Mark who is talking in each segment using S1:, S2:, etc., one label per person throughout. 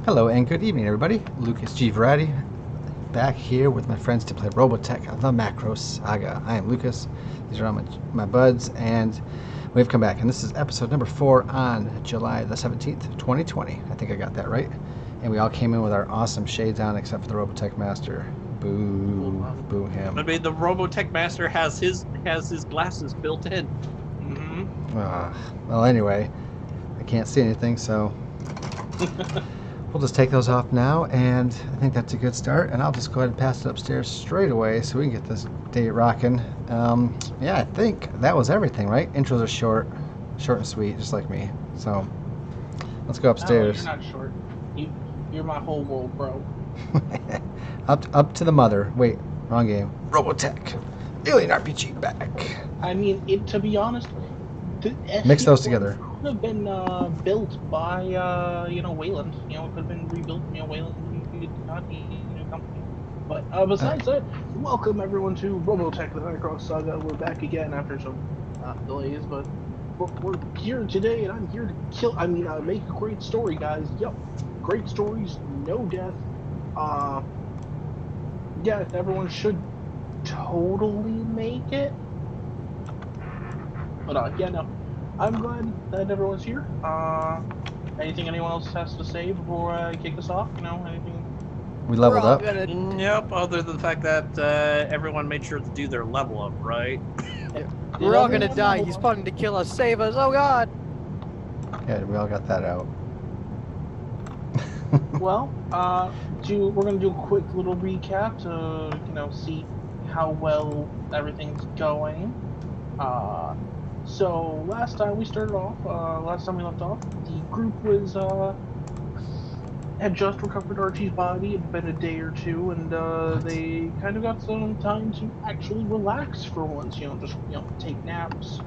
S1: Hello and good evening, everybody. Lucasgvariety back here with my friends to play Robotech, the MACROSS SAGA. I am Lucas. These are all my buds, and we've come back. And this is episode number 4 on July the 17th, 2020. I think I got that right. And we all came in with our awesome shades on, except for the Robotech Master. Boo, boo him.
S2: I mean, the Robotech Master has his glasses built in.
S1: Well, anyway, I can't see anything, so we'll just take those off now, and I think that's a good start. And I'll just go ahead and pass it upstairs straight away so we can get this day rocking. Yeah, I think that was everything, right? Intros are short and sweet, just like me. So let's go upstairs.
S3: You're not short. You're my whole world, bro.
S1: up to the mother. Wait, wrong game. Robotech, Alien RPG back.
S3: I mean, to be honest,
S1: mix those together.
S3: Could have been built by Wayland. It could have been rebuilt. Wayland did not need a new company. But besides that, welcome everyone to Robotech, the MACROSS SAGA. We're back again after some delays, but we're here today, and I'm here to make a great story, guys. Yep, great stories, no death. Yeah, everyone should totally make it. But yeah, no. I'm glad that everyone's here. Anything anyone else has to say before I kick this off? Anything?
S1: We leveled up.
S2: Yep, other than the fact that everyone made sure to do their level up, right?
S4: We're all gonna die. He's planning to kill us. Save us. Oh god!
S1: Yeah, we all got that out.
S3: Well, we're gonna do a quick little recap to, see how well everything's going. So last time we left off, the group had just recovered Archie's body. It'd been a day or two, and they kind of got some time to actually relax for once. Just take naps,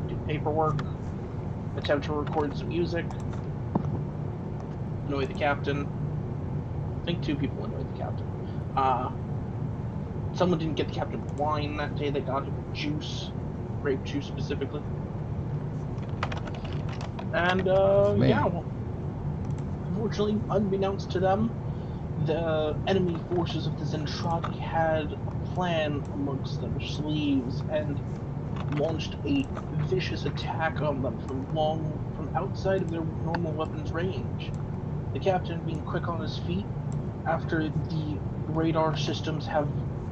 S3: do paperwork, attempt to record some music, annoy the captain. I think 2 people annoyed the captain. Someone didn't get the captain wine that day. They got him juice. Grape juice specifically. And unfortunately, unbeknownst to them, the enemy forces of the Zentradi had a plan amongst their sleeves and launched a vicious attack on them from outside of their normal weapons range. The captain, being quick on his feet, after the radar systems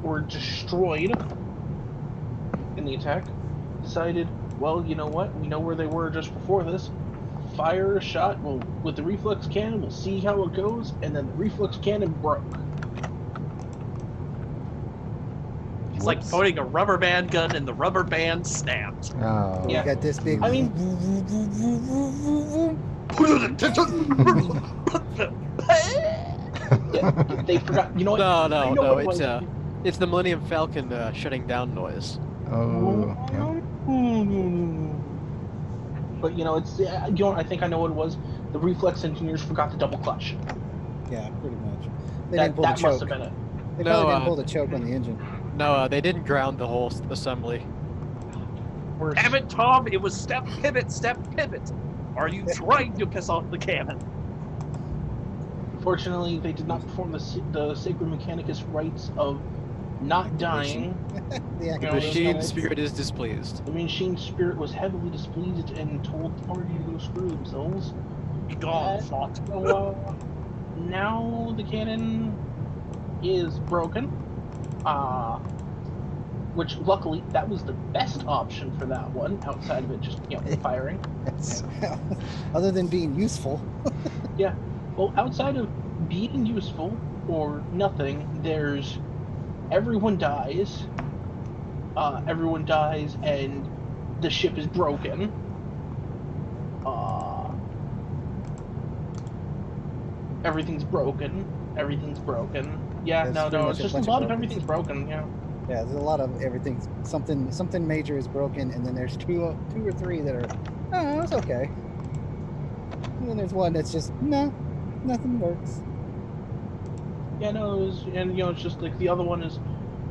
S3: were destroyed in the attack, decided, well, you know what? We know where they were just before this. Fire a shot. Well, with the reflex cannon, we'll see how it goes. And then the reflex cannon broke.
S2: It's like putting a rubber band gun and the rubber band snapped.
S1: Oh.
S3: Yeah.
S5: Got this big.
S3: I mean, they forgot. You know what?
S4: No. It's the Millennium Falcon shutting down noise.
S1: Oh. Yeah.
S3: But it's I think I know what it was. The reflex engineers forgot to double clutch.
S5: Yeah, pretty much. They
S3: That
S5: didn't pull the
S3: must
S5: choke.
S3: have been it.
S5: They probably didn't pull the choke on the engine.
S4: No, they didn't ground the whole assembly.
S2: Damn it, Tom! It was step pivot, step pivot. Are you trying to piss off the cannon?
S3: Fortunately, they did not perform the sacred mechanicus rites of not dying.
S5: The
S4: The machine spirit is displeased.
S3: The machine spirit was heavily displeased and told the party to go screw themselves.
S2: Be gone, thought.
S3: So, now the cannon is broken. Which luckily that was the best option for that one, outside of it just firing.
S5: Other than being useful.
S3: Yeah. Well, outside of being useful or nothing, there's everyone dies. Everyone dies, and the ship is broken. Everything's broken. Everything's broken. Yeah,
S5: That's
S3: no,
S5: pretty
S3: it's
S5: much
S3: just a
S5: bunch
S3: lot
S5: of
S3: of everything's broken. Yeah.
S5: Yeah, there's a lot of everything. Something major is broken, and then there's two or three that are, oh, it's okay. And then there's one that's just, no, nothing works.
S3: Yeah, no, it's just like the other one is,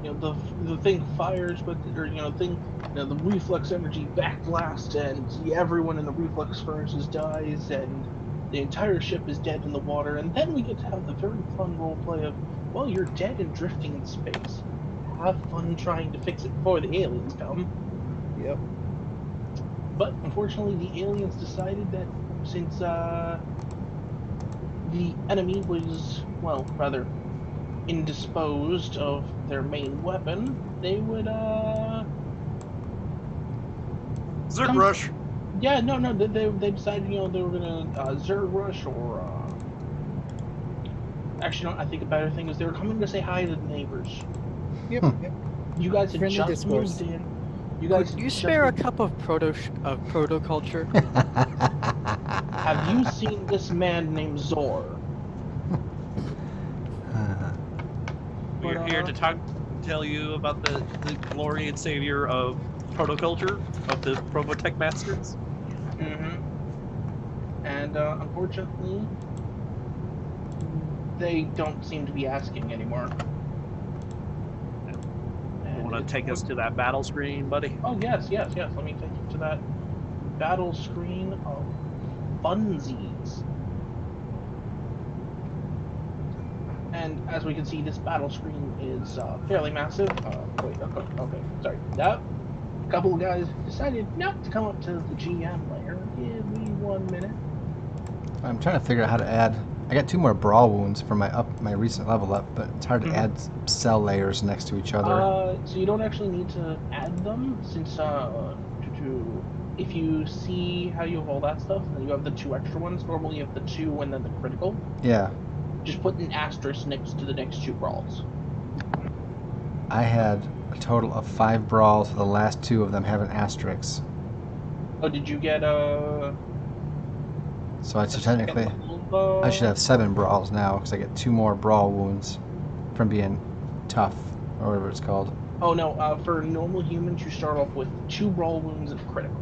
S3: the thing fires, but the reflex energy backblast, and everyone in the reflex furnaces dies, and The entire ship is dead in the water, and then we get to have the very fun roleplay of, well, you're dead and drifting in space. Have fun trying to fix it before the aliens come.
S5: Yep.
S3: But unfortunately, the aliens decided that since the enemy was, well, rather indisposed of their main weapon, they would,
S2: Zerg rush.
S3: Yeah, no, they decided, they were gonna Zerg rush or, actually, no, I think a better thing is they were coming to say hi to the neighbors.
S5: Yep. Yep.
S3: You guys had
S5: Friendly
S3: just
S5: discourse.
S3: moved in. You guys
S4: Could you
S3: just
S4: spare a
S3: moved-
S4: cup of proto-culture?
S3: Have you seen this man named Zor?
S2: We're here to tell you about the glory and savior of protoculture, of the Robotech masters.
S3: And unfortunately, they don't seem to be asking anymore.
S2: You want to take us to that battle screen, buddy?
S3: Oh, yes. Let me take you to that battle screen of funsies. And as we can see, this battle screen is fairly massive. Okay, sorry. Yep. A couple of guys decided not to come up to the GM layer. Give me 1 minute.
S1: I'm trying to figure out how to add. I got 2 more brawl wounds from my recent level up, but it's hard to add cell layers next to each other.
S3: So you don't actually need to add them, since if you see how you have all that stuff, then you have the 2 extra ones. Normally you have the 2 and then the critical.
S1: Yeah.
S3: Just put an asterisk next to the next 2 brawls.
S1: I had a total of 5 brawls. The last 2 of them have an asterisk.
S3: Oh, did you get
S1: So I should technically, I should have 7 brawls now because I get 2 more brawl wounds from being tough or whatever it's called.
S3: Oh no, for normal humans you start off with 2 brawl wounds and a critical.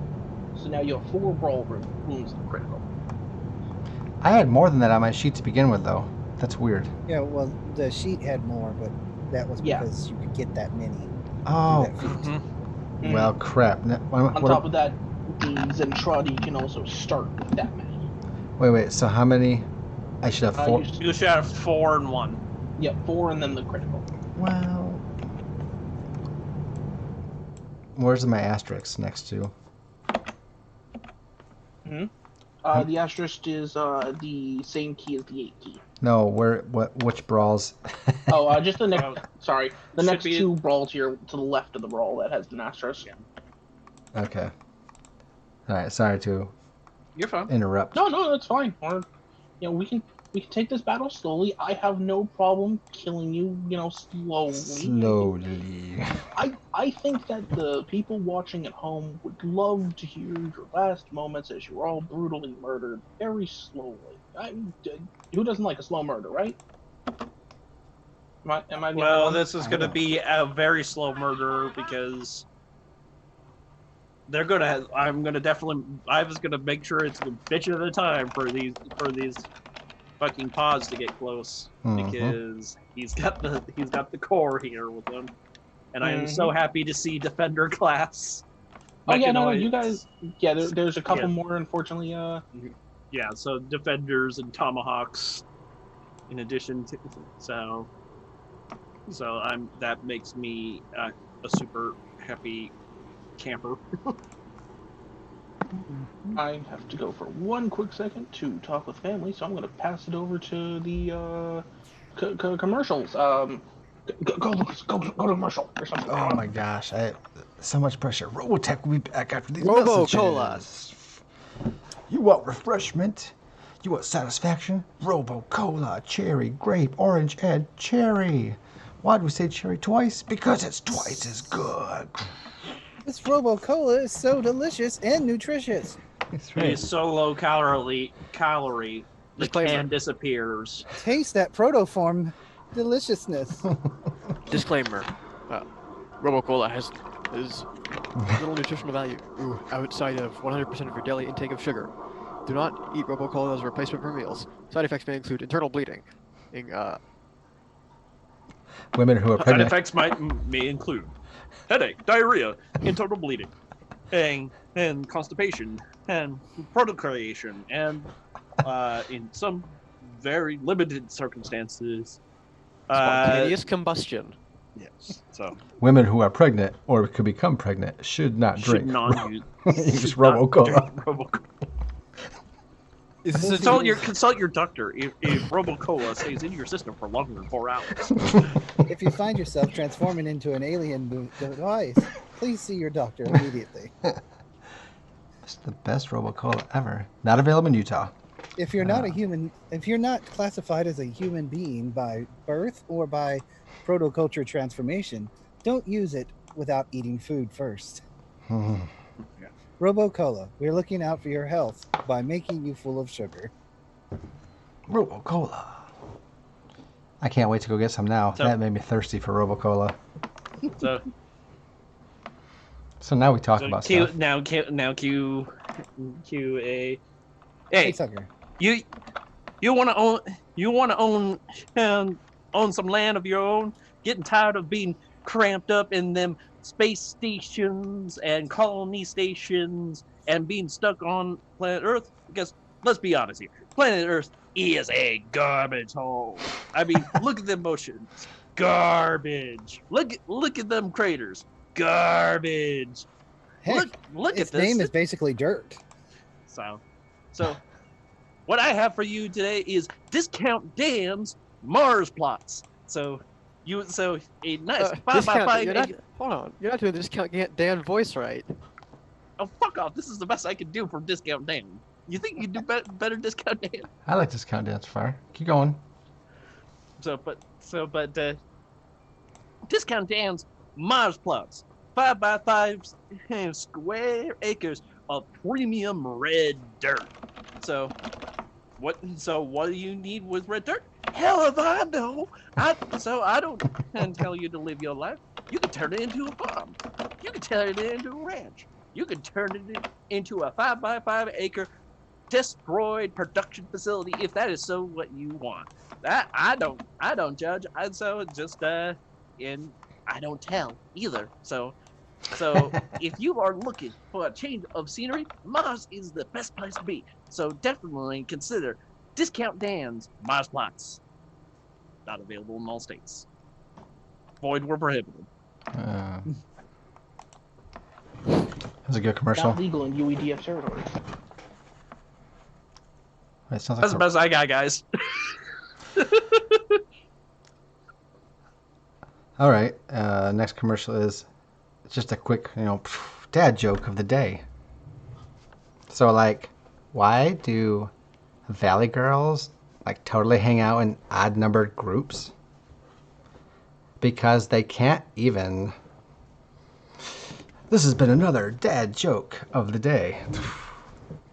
S3: So now you have 4 brawl wounds and a critical.
S1: I had more than that on my sheet to begin with, though. That's weird.
S5: Yeah, well, the sheet had more, but that was
S3: Yeah.
S5: because you could get that many.
S1: Oh,
S5: through that feat.
S1: well, crap.
S3: On top of that, the Zentradi can also start with that many.
S1: Wait. So how many? I should have 4.
S2: You should have 4 and 1.
S3: Yeah, 4 and then the critical.
S1: Well, where's my asterisk next to?
S3: The asterisk is the same key as the 8 key.
S1: No, which brawls?
S3: Oh, just the next. Sorry, the
S2: should
S3: next
S2: be-
S3: 2 brawls here to the left of the brawl that has an asterisk.
S1: Okay. All right. Sorry to
S2: You're fine.
S1: interrupt.
S3: No, that's fine. Or, we can take this battle slowly. I have no problem killing you, slowly.
S1: Slowly.
S3: I think that the people watching at home would love to hear your last moments as you were all brutally murdered very slowly. Who doesn't like a slow murder, right? Am I the only
S2: Well,
S3: one?
S2: this is going to be a very slow murder because they're going to. I was going to make sure it's a bitch at a time for these fucking pods to get close because he's got the core here with him, and I am so happy to see Defender class.
S3: Oh yeah, no,
S2: mechanoids.
S3: you guys. Yeah, there's a couple more, unfortunately.
S2: Yeah, so Defenders and Tomahawks, in addition to so that makes me a super happy camper.
S3: I have to go for 1 quick second to talk with family, so I'm going to pass it over to the commercials. Go, Lucas, go to commercial or something.
S1: Oh my gosh, so much pressure. Robotech will be back after these
S4: Robo-Cola.
S1: messages. You want refreshment? You want satisfaction? Robo-Cola, cherry, grape, orange, and cherry. Why do we say cherry twice? Because it's twice as good.
S5: This Robo-Cola is so delicious and nutritious.
S1: That's
S2: It
S1: right.
S2: is so low calorie, the
S4: Disclaimer.
S2: can disappears.
S5: Taste that protoform deliciousness.
S4: Disclaimer: Robo-Cola has little nutritional value outside of 100% of your daily intake of sugar. Do not eat Robo-Cola as a replacement for meals. Side effects may include internal bleeding.
S1: Women who are
S2: Side
S1: pregnant.
S2: effects may include headache, diarrhea, internal bleeding, and constipation, and procreation, and in some very limited circumstances.
S4: Spontaneous combustion.
S2: Yes. So
S1: Women who are pregnant or could become pregnant should not
S2: should
S1: drink.
S2: not use
S1: Use Robo-Cola.
S4: Is this
S2: Consult your doctor if Robo-Cola stays in your system for longer than 4 hours.
S5: If you find yourself transforming into an alien device, please see your doctor immediately.
S1: It's the best Robo-Cola ever. Not available in Utah.
S5: If you're not a human, if you're not classified as a human being by birth or by protoculture transformation, don't use it without eating food first. Robo-Cola, we're looking out for your health by making you full of sugar.
S1: Robo-Cola. I can't wait to go get some now. That made me thirsty for Robo-Cola. So now we talk about stuff.
S2: Now Q a. Hey,
S5: sucker.
S2: You want to own some land of your own? Getting tired of being cramped up in them space stations and colony stations and being stuck on planet Earth? Because let's be honest here, planet Earth is a garbage hole. I mean, look at them oceans, garbage. Look at them craters, garbage.
S5: Heck,
S2: look at
S5: its
S2: this.
S5: name is basically dirt.
S2: So, what I have for you today is Discount Dan's Mars plots. So a nice 5x5.
S4: Hold on, you're not doing the Discount Dan voice right.
S2: Oh, fuck off! This is the best I can do for Discount Dan. You think you can do better, Discount Dan?
S1: I like Discount Dan so far. Keep going.
S2: But Discount Dan's Mars plots, 5x5 square acres of premium red dirt. So what do you need with red dirt? Hell if I know. I don't tell you to live your life. You can turn it into a farm. You can turn it into a ranch. You can turn it into a 5x5 acre destroyed production facility if that is so what you want. That I don't judge. I don't tell either. So if you are looking for a change of scenery, Mars is the best place to be. So definitely consider Discount Dan's Mars plots. Not available in all states. Void were prohibited.
S1: That's a good commercial.
S3: Not legal in UEDF territory.
S1: It sounds like
S2: That's the best I got, guys.
S1: All right. Next commercial is just a quick, dad joke of the day. So, why do Valley girls totally hang out in odd numbered groups? Because they can't even. This has been another dad joke of the day.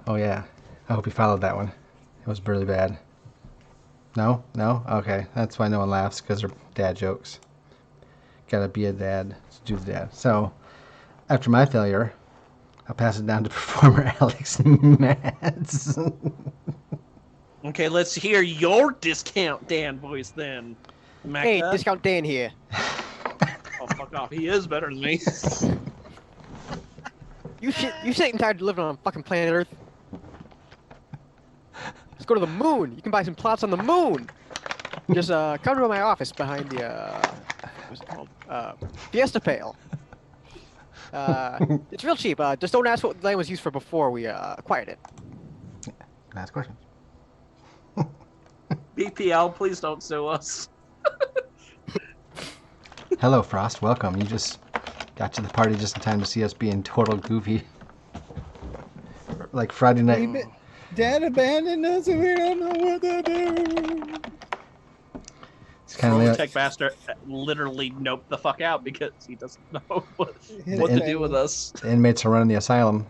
S1: Oh yeah, I hope you followed that one. It was really bad. No? Okay, that's why no one laughs, because they're dad jokes. Gotta be a dad to do the dad. So, after my failure, I'll pass it down to performer Alex Mads.
S2: Okay, let's hear your Discount Dan voice then. Mecha.
S4: Hey, Discount Dan here.
S2: Oh, fuck off. He is better than me.
S4: You sick and tired of living on fucking planet Earth? Let's go to the moon. You can buy some plots on the moon. Just come to my office behind the what's it called? Fiesta Pail. It's real cheap. Just don't ask what the land was used for before we acquired it.
S1: Last question.
S2: BPL, please don't sue us.
S1: Hello, Frost. Welcome. You just got to the party just in time to see us being total goofy. Like Friday night.
S5: Dad abandoned us and we don't know what to do.
S1: It's kind of
S2: Robotech Master literally noped the fuck out because he doesn't know what to do with us.
S1: The inmates are running the asylum.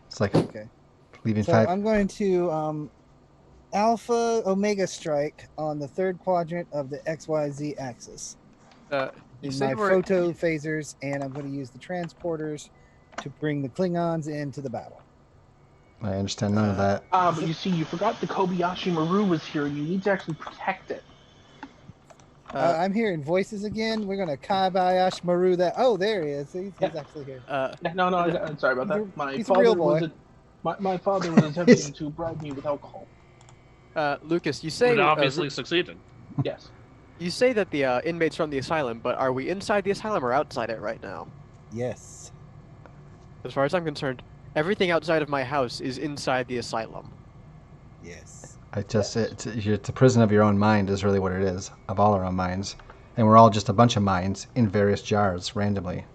S1: It's like leaving
S5: So
S1: 5.
S5: I'm going to Alpha Omega strike on the third quadrant of the XYZ axis.
S4: You
S5: In
S4: say
S5: my
S4: we're
S5: photo phasers, and I'm going to use the transporters to bring the Klingons into the battle.
S1: I understand none of that.
S3: But you see, you forgot the Kobayashi Maru was here. You need to actually protect it.
S5: I'm hearing voices again. We're going to Kobayashi Maru that. Oh, there he is. He's actually here.
S3: No, I'm sorry about that. My
S5: he's a real
S3: father was
S5: boy.
S3: My father was attempting to bribe me with alcohol.
S4: Lucas, you say
S2: It obviously succeeded.
S3: Yes.
S4: you say that the inmates from the asylum, but are we inside the asylum or outside it right now?
S5: Yes.
S4: As far as I'm concerned, everything outside of my house is inside the asylum.
S5: Yes.
S1: It's a prison of your own mind is really what it is, of all our own minds. And we're all just a bunch of minds in various jars, randomly.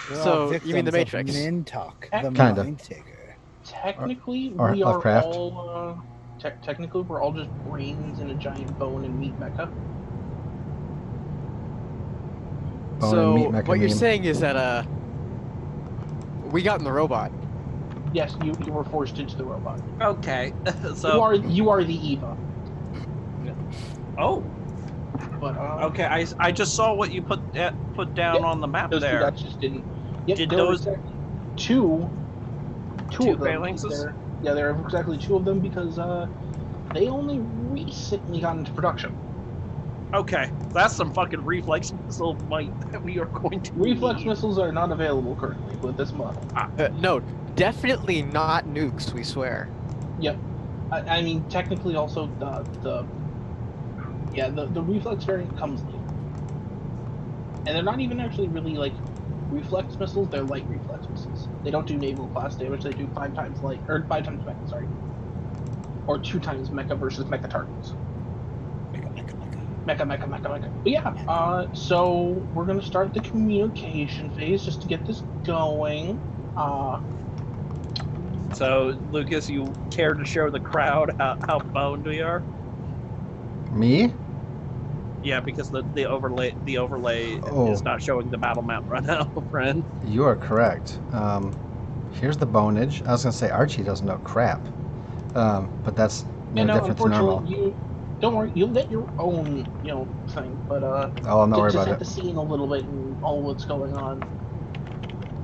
S5: We're
S4: So,
S5: all
S4: you mean the
S5: victims of
S4: Matrix?
S5: Mintalk, the
S1: Kinda.
S5: mind taker.
S3: Technically,
S1: or
S3: we are
S1: Lovecraft.
S3: all. Technically, we're all just brains in a giant bone and meat mecha.
S1: Bone
S4: So
S1: and meat Mecha
S4: what you're
S1: Meme.
S4: saying is that we got in the robot.
S3: Yes, you were forced into the robot.
S2: Okay, so
S3: You are the Eva.
S2: oh,
S3: But
S2: okay. I just saw what you put down on the map
S3: those two
S2: there.
S3: guys just didn't. Yep,
S2: Did
S3: there were
S2: those
S3: exactly two
S2: two
S3: of them.
S2: phalanxes?
S3: There are exactly two of them because they only recently got into production.
S2: Okay, that's some fucking reflex missile might that we are going to
S3: Reflex
S2: need.
S3: missiles are not available currently with this model.
S4: No, definitely not nukes, we swear.
S3: Yep. I mean, technically, also the reflex variant comes later, and they're not even actually really like reflex missiles. They're light reflex missiles. They don't do naval class damage. They do 5 times light or 5 times mecha. Sorry, or 2 times mecha versus mecha targets. Mecha. But yeah, so we're gonna start the communication phase just to get this going.
S2: So, Lucas, you care to show the crowd how boned we are?
S1: Me?
S2: Yeah, because the overlay
S1: Oh.
S2: is not showing the battle map right now, friend.
S1: You are correct. Here's the bonage. I was going to say Archie doesn't know crap. But that's no different to normal.
S3: Unfortunately, don't worry, you'll get your own, thing. But
S1: Oh, I'm not worried
S3: to
S1: about
S3: set
S1: it.
S3: the scene a little bit and all what's going on.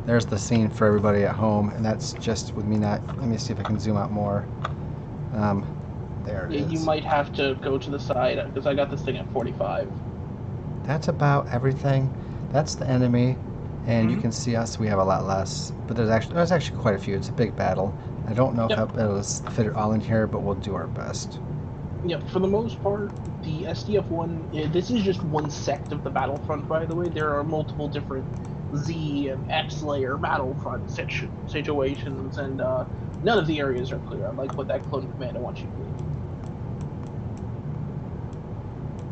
S1: There's the scene for everybody at home, and that's just with me not... Let me see if I can zoom out more. There it is.
S3: You might have to go to the side because I got this thing at 45.
S1: That's about everything. That's the enemy, and you can see us. We have a lot less, but there's actually quite a few. It's a big battle. I don't know if I'll be able to fit it all in here, but we'll do our best.
S3: Yep, for the most part, the SDF-1, this is just one sect of the battlefront, by the way. There are multiple different Z and X layer battlefront situations, and none of the areas are clear, unlike what that clone commando wants you to believe.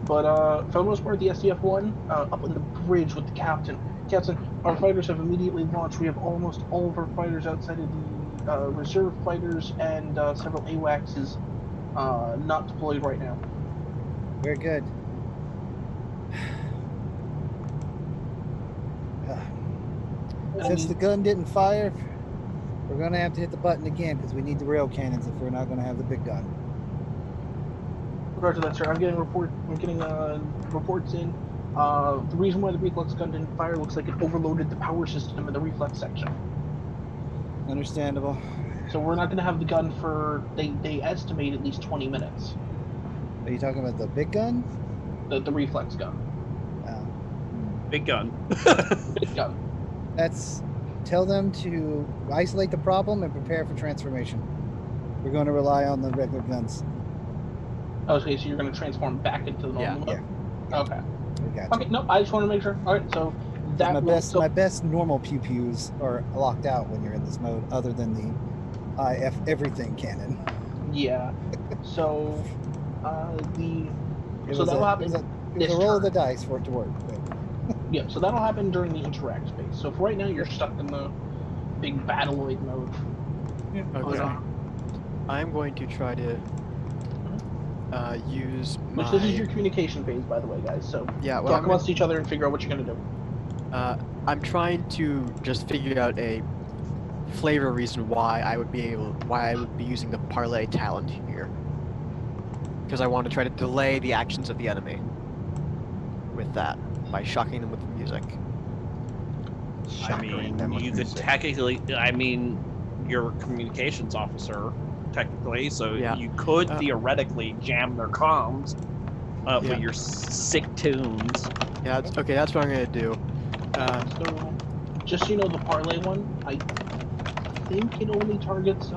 S3: But for the most part, the SDF-1, up on the bridge with the captain. Captain, our fighters have immediately launched. We have almost all of our fighters outside of the reserve fighters, and several AWACS not deployed right now.
S5: Very good. Since the gun didn't fire, we're going to have to hit the button again because we need the rail cannons if we're not going to have the big gun.
S3: Roger that, sir. I'm getting reports in. The reason why the reflex gun didn't fire looks like it overloaded the power system in the reflex section.
S5: Understandable.
S3: So we're not going to have the gun for, they estimate at least 20 minutes.
S5: Are you talking about the big gun?
S3: The reflex gun.
S2: Big gun.
S3: Big gun.
S5: Tell them to isolate the problem and prepare for transformation. We're going to rely on the regular guns.
S3: Okay, so you're going to transform back into the normal mode?
S5: Yeah.
S3: Okay.
S5: We got
S3: Okay, no, I just want to make sure. All right, so that
S5: my best normal pew-pews are locked out when you're in this mode, other than the IF everything cannon.
S3: Yeah. So
S5: It
S3: that'll happen.
S5: It was a roll of the dice for it to work. But...
S3: Yeah, so that'll happen during the interact phase. So for right now, you're stuck in the big battleoid mode.
S4: Okay. I'm going to try to use my...
S3: This is your communication phase, by the way, guys. So
S4: yeah,
S3: talk amongst each other and figure out what you're going to do.
S4: I'm trying to just figure out a flavor reason why I would be using the parlay talent here. Because I want to try to delay the actions of the enemy with that by shocking them with the music.
S2: You could technically, you're a communications officer, technically, so you could theoretically jam their comms with your sick tunes.
S4: Yeah, that's what I'm gonna do.
S3: So, just so you know, the parlay one, I think it only targets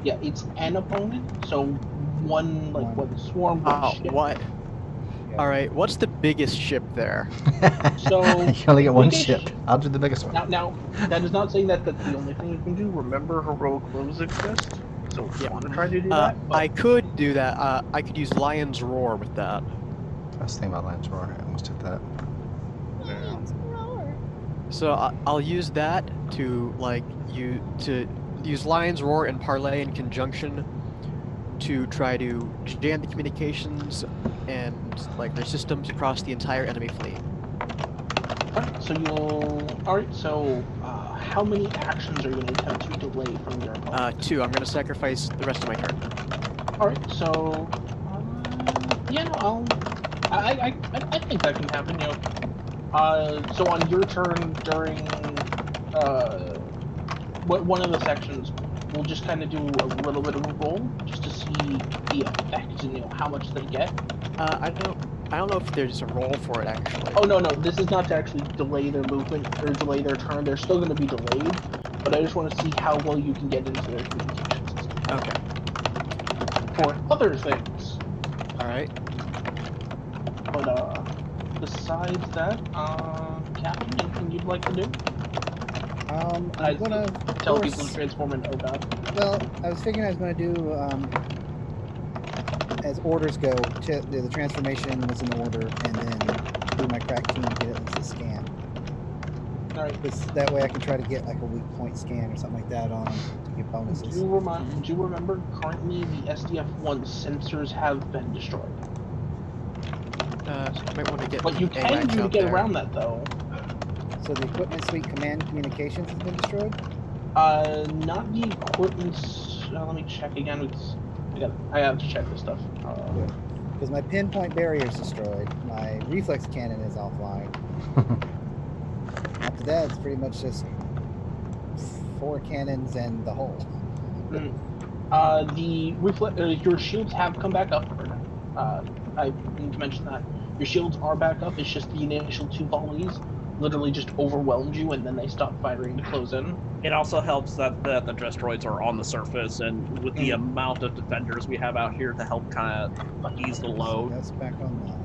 S3: yeah, it's an opponent, so one swarm per
S4: Oh,
S3: ship.
S4: what?
S5: Yeah.
S4: All right, what's the biggest ship there?
S3: So
S1: you only get one
S3: biggest-
S1: ship. I'll do the biggest one.
S3: Now that is not saying that that's the only thing you can do. Remember, heroic moves exist, so if you
S4: Yeah.
S3: want to try to do that, but
S4: I could do that. I could use Lion's Roar with that.
S1: I was thinking about Lance Roar. I almost took that.
S4: So I'll use that to use Lion's Roar and Parlay in conjunction to try to jam the communications and like their systems across the entire enemy fleet.
S3: alright, so how many actions are you going to attempt to delay from your opponent?
S4: 2. I'm gonna sacrifice the rest of my turn.
S3: Alright, so yeah, no, I think that can happen. You know, so on your turn during one of the sections, we'll just kind of do a little bit of a roll just to see the effect and how much they get.
S4: I don't know if there's a roll for it actually.
S3: Oh no, this is not to actually delay their movement or delay their turn. They're still going to be delayed, but I just want to see how well you can get into their communication system.
S4: Okay.
S3: For other things.
S4: All right.
S3: But besides that, Captain, anything you'd like to do?
S5: I'm
S3: I
S5: gonna
S3: tell
S5: force-
S3: people to transform into God.
S5: Well, I was figuring I was gonna do as orders go. The transformation was in order, and then do my crack team to get at least a scan.
S3: All right.
S5: That way I can try to get like a weak point scan or something like that on to get bonuses.
S3: Do you remember currently the SDF-1 sensors have been destroyed?
S4: Might want to get.
S3: What you
S4: the
S3: can
S4: AWACS
S3: do to
S4: out
S3: get
S4: there.
S3: around that though,
S5: So the equipment suite command communications has been destroyed.
S3: not the equipment. Let me check again. I have to check this stuff.
S5: Because my pinpoint barrier is destroyed. My reflex cannon is offline. After that, it's pretty much just 4 cannons and the hull.
S3: Your shields have come back up. I need to mention that your shields are back up. It's just the initial 2 volleys literally just overwhelmed you, and then they stopped firing to close in.
S2: It also helps that the destroids are on the surface, and with the amount of defenders we have out here to help kind of ease the load.
S5: That's back online.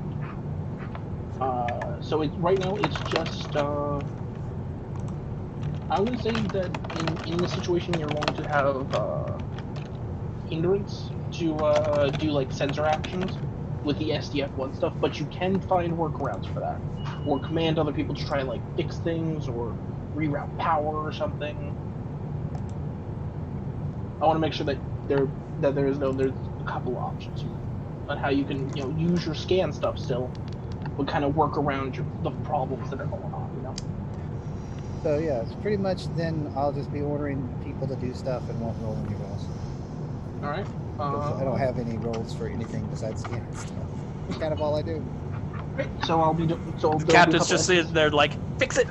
S3: So right now it's just. I would say that in this situation you're going to have hindrance to do like sensor actions with the SDF-1 stuff, but you can find workarounds for that, or command other people to try and like fix things or reroute power or something. I want to make sure that there's a couple options on how you can use your scan stuff still, but kind of work around the problems that are going on.
S5: So yeah, it's pretty much then I'll just be ordering people to do stuff and won't roll any rolls.
S3: All right.
S5: I don't have any rolls for anything besides scanning stuff. That's kind of all I do.
S3: Right, so I'll be
S2: The captain's just sitting there like, fix it.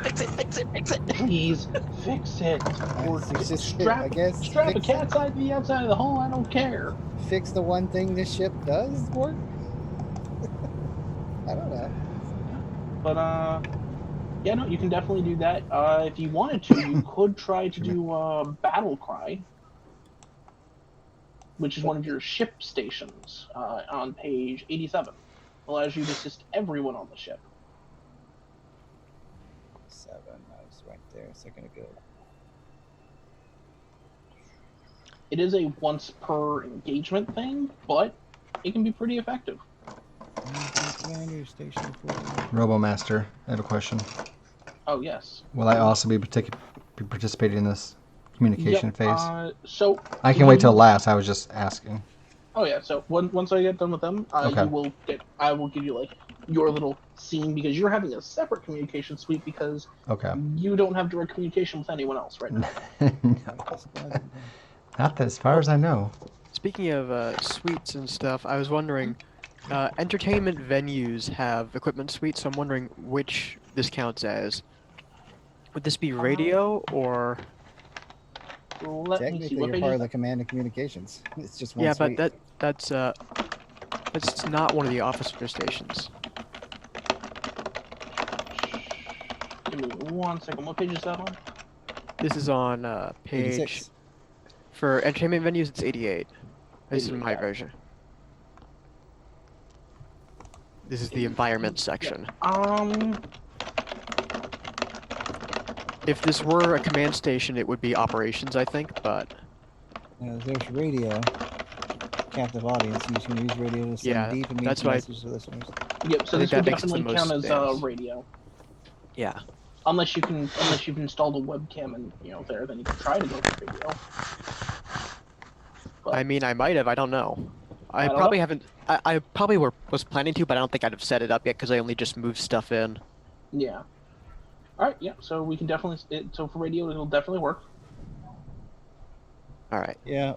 S3: Please fix it. Or
S5: It's just
S3: strap
S5: I guess
S3: strap a
S5: fix,
S3: cat's eye to the outside of the hull. I don't care.
S5: fix the one thing this ship does work. I don't know.
S3: But yeah, no, you can definitely do that. If you wanted to, you could try to do Battle Cry, which is one of your ship stations on page 87. Allows you to assist everyone on the ship.
S5: 7. I was right there a second ago.
S3: It is a once per engagement thing, but it can be pretty effective.
S5: Commander Station 4.
S1: Robomaster, I have a question.
S3: Oh yes.
S1: Will I also be participating in this communication phase?
S3: So
S1: I can wait till last. I was just asking.
S3: Oh yeah. So once I get done with them,
S1: Okay.
S3: I will give you like your little scene, because you're having a separate communication suite because
S1: Okay.
S3: you don't have direct communication with anyone else right now.
S1: No. Not as far as I know.
S4: Speaking of suites and stuff, I was wondering, entertainment venues have equipment suites, so I'm wondering which this counts as. Would this be radio or?
S3: Let me see.
S5: Technically,
S3: What
S5: you're
S3: page
S5: part
S3: is
S5: of the
S3: that?
S5: command and communications. It's just one
S4: Yeah,
S5: suite.
S4: but that's not one of the officer stations.
S3: Give me 1 second. What page is that on?
S4: This is on page
S5: 86.
S4: for entertainment venues. It's 88. This is
S3: 88,
S4: my
S3: got it.
S4: version. This is the environment section. If this were a command station, it would be operations, I think, but
S5: There's radio. Captive audience. You can use radio to send
S4: Yeah,
S5: deep and
S4: that's
S5: meaningful
S4: why-
S5: messages to listeners.
S3: Yep. So
S4: I
S3: this
S4: think
S3: would
S4: that makes the
S3: definitely
S4: most
S3: count as
S4: sense.
S3: radio.
S4: yeah.
S3: Unless you've installed a webcam and there, then you can try to go to radio. But
S4: I mean, I might have. I don't know. I
S3: don't
S4: probably
S3: know.
S4: haven't. I probably was planning to, but I don't think I'd have set it up yet because I only just moved stuff in.
S3: yeah. All right. Yeah. So we can definitely. So for radio, it'll definitely work.
S4: All right.
S5: Yeah,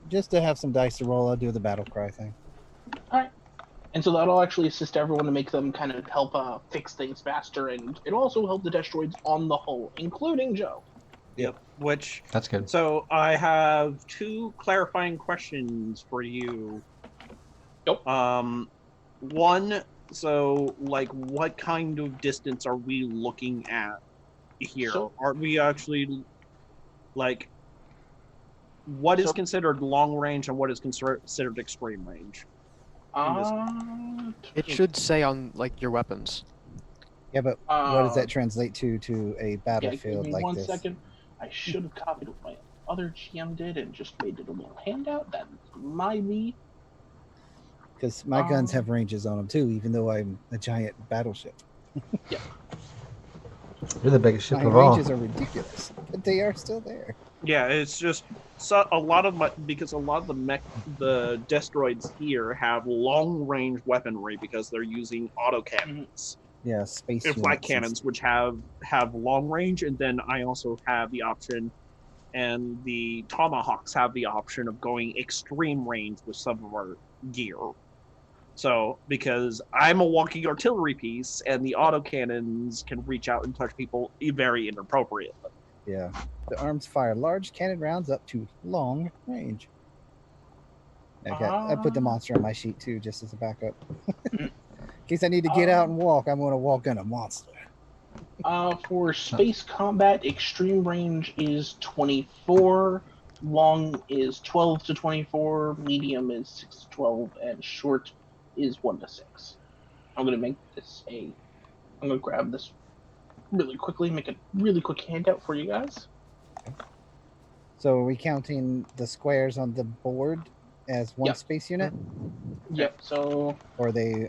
S5: just to have some dice to roll, I'll do the battle cry thing.
S3: All right. And so that'll actually assist everyone to make them kind of help fix things faster, and it'll also help the Destroids on the whole, including Joe.
S2: Yep. Which
S1: That's good.
S2: So I have 2 clarifying questions for you.
S3: Yep.
S2: One, so like, what kind of distance are we looking at here?
S3: So-
S2: Are we actually like, what is
S3: So-
S2: considered long range and what is considered extreme range?
S4: It should say on like your weapons.
S5: Yeah, but what does that translate to a
S3: Yeah,
S5: battlefield
S3: give me
S5: like
S3: one
S5: this?
S3: second. I should have copied what my other GM did and just made it a little handout. That might be.
S5: Because my guns have ranges on them too, even though I'm a giant battleship.
S1: You're the biggest ship
S5: My
S1: of all.
S5: ranges are ridiculous, but they are still there.
S2: Yeah, it's just a lot of the Destroids here have long range weaponry because they're using autocannons.
S5: Yeah, space
S2: And flat
S5: units
S2: cannons, which have long range, and then I also have the option, and the Tomahawks have the option of going extreme range with some of our gear. So, because I'm a walking artillery piece, and the autocannons can reach out and touch people very inappropriately.
S5: Yeah, the arms fire large cannon rounds up to long range. I put the monster on my sheet too, just as a backup. In case I need to get out and walk, I'm going to walk in a monster.
S3: For space combat, extreme range is 24, long is 12 to 24, medium is 6 to 12, and short is 1 to 6. I'm going to make this I'm going to grab this really quickly, make a really quick handout for you guys.
S5: So are we counting the squares on the board as one
S3: Yep.
S5: space unit?
S3: Yep, so
S5: Or are they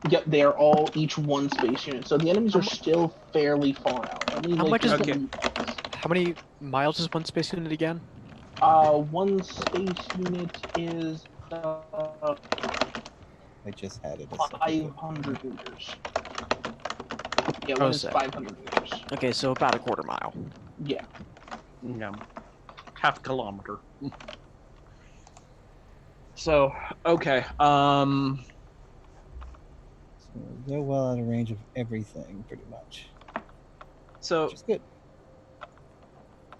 S3: yep, they are all each one space unit. So the enemies are still fairly far out. Only
S4: How
S3: like
S4: much is-
S3: 20 miles.
S4: How many miles is one space unit again?
S3: One space unit is
S5: I just had it. a second ago.
S3: 500 meters. Yeah,
S4: Oh,
S3: one is
S4: sick.
S3: 500 meters.
S4: Okay, so about a quarter mile.
S3: Yeah.
S2: Yeah, half kilometer. So, okay.
S5: So they're well out of range of everything, pretty much.
S2: So
S5: Which is good.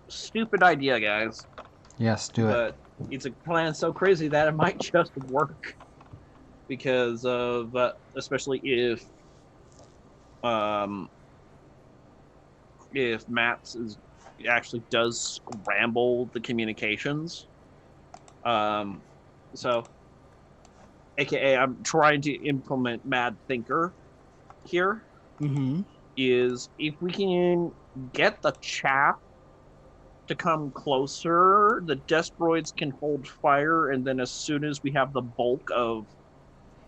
S2: stupid idea, guys.
S1: Yes, do it.
S2: But it's a plan so crazy that it might just work because of especially if Maps actually does scramble the communications. So aka I'm trying to implement Mad Thinker here,
S5: Mm-hmm.
S2: is if we can get the chaff to come closer, the Destroids can hold fire, and then as soon as we have the bulk of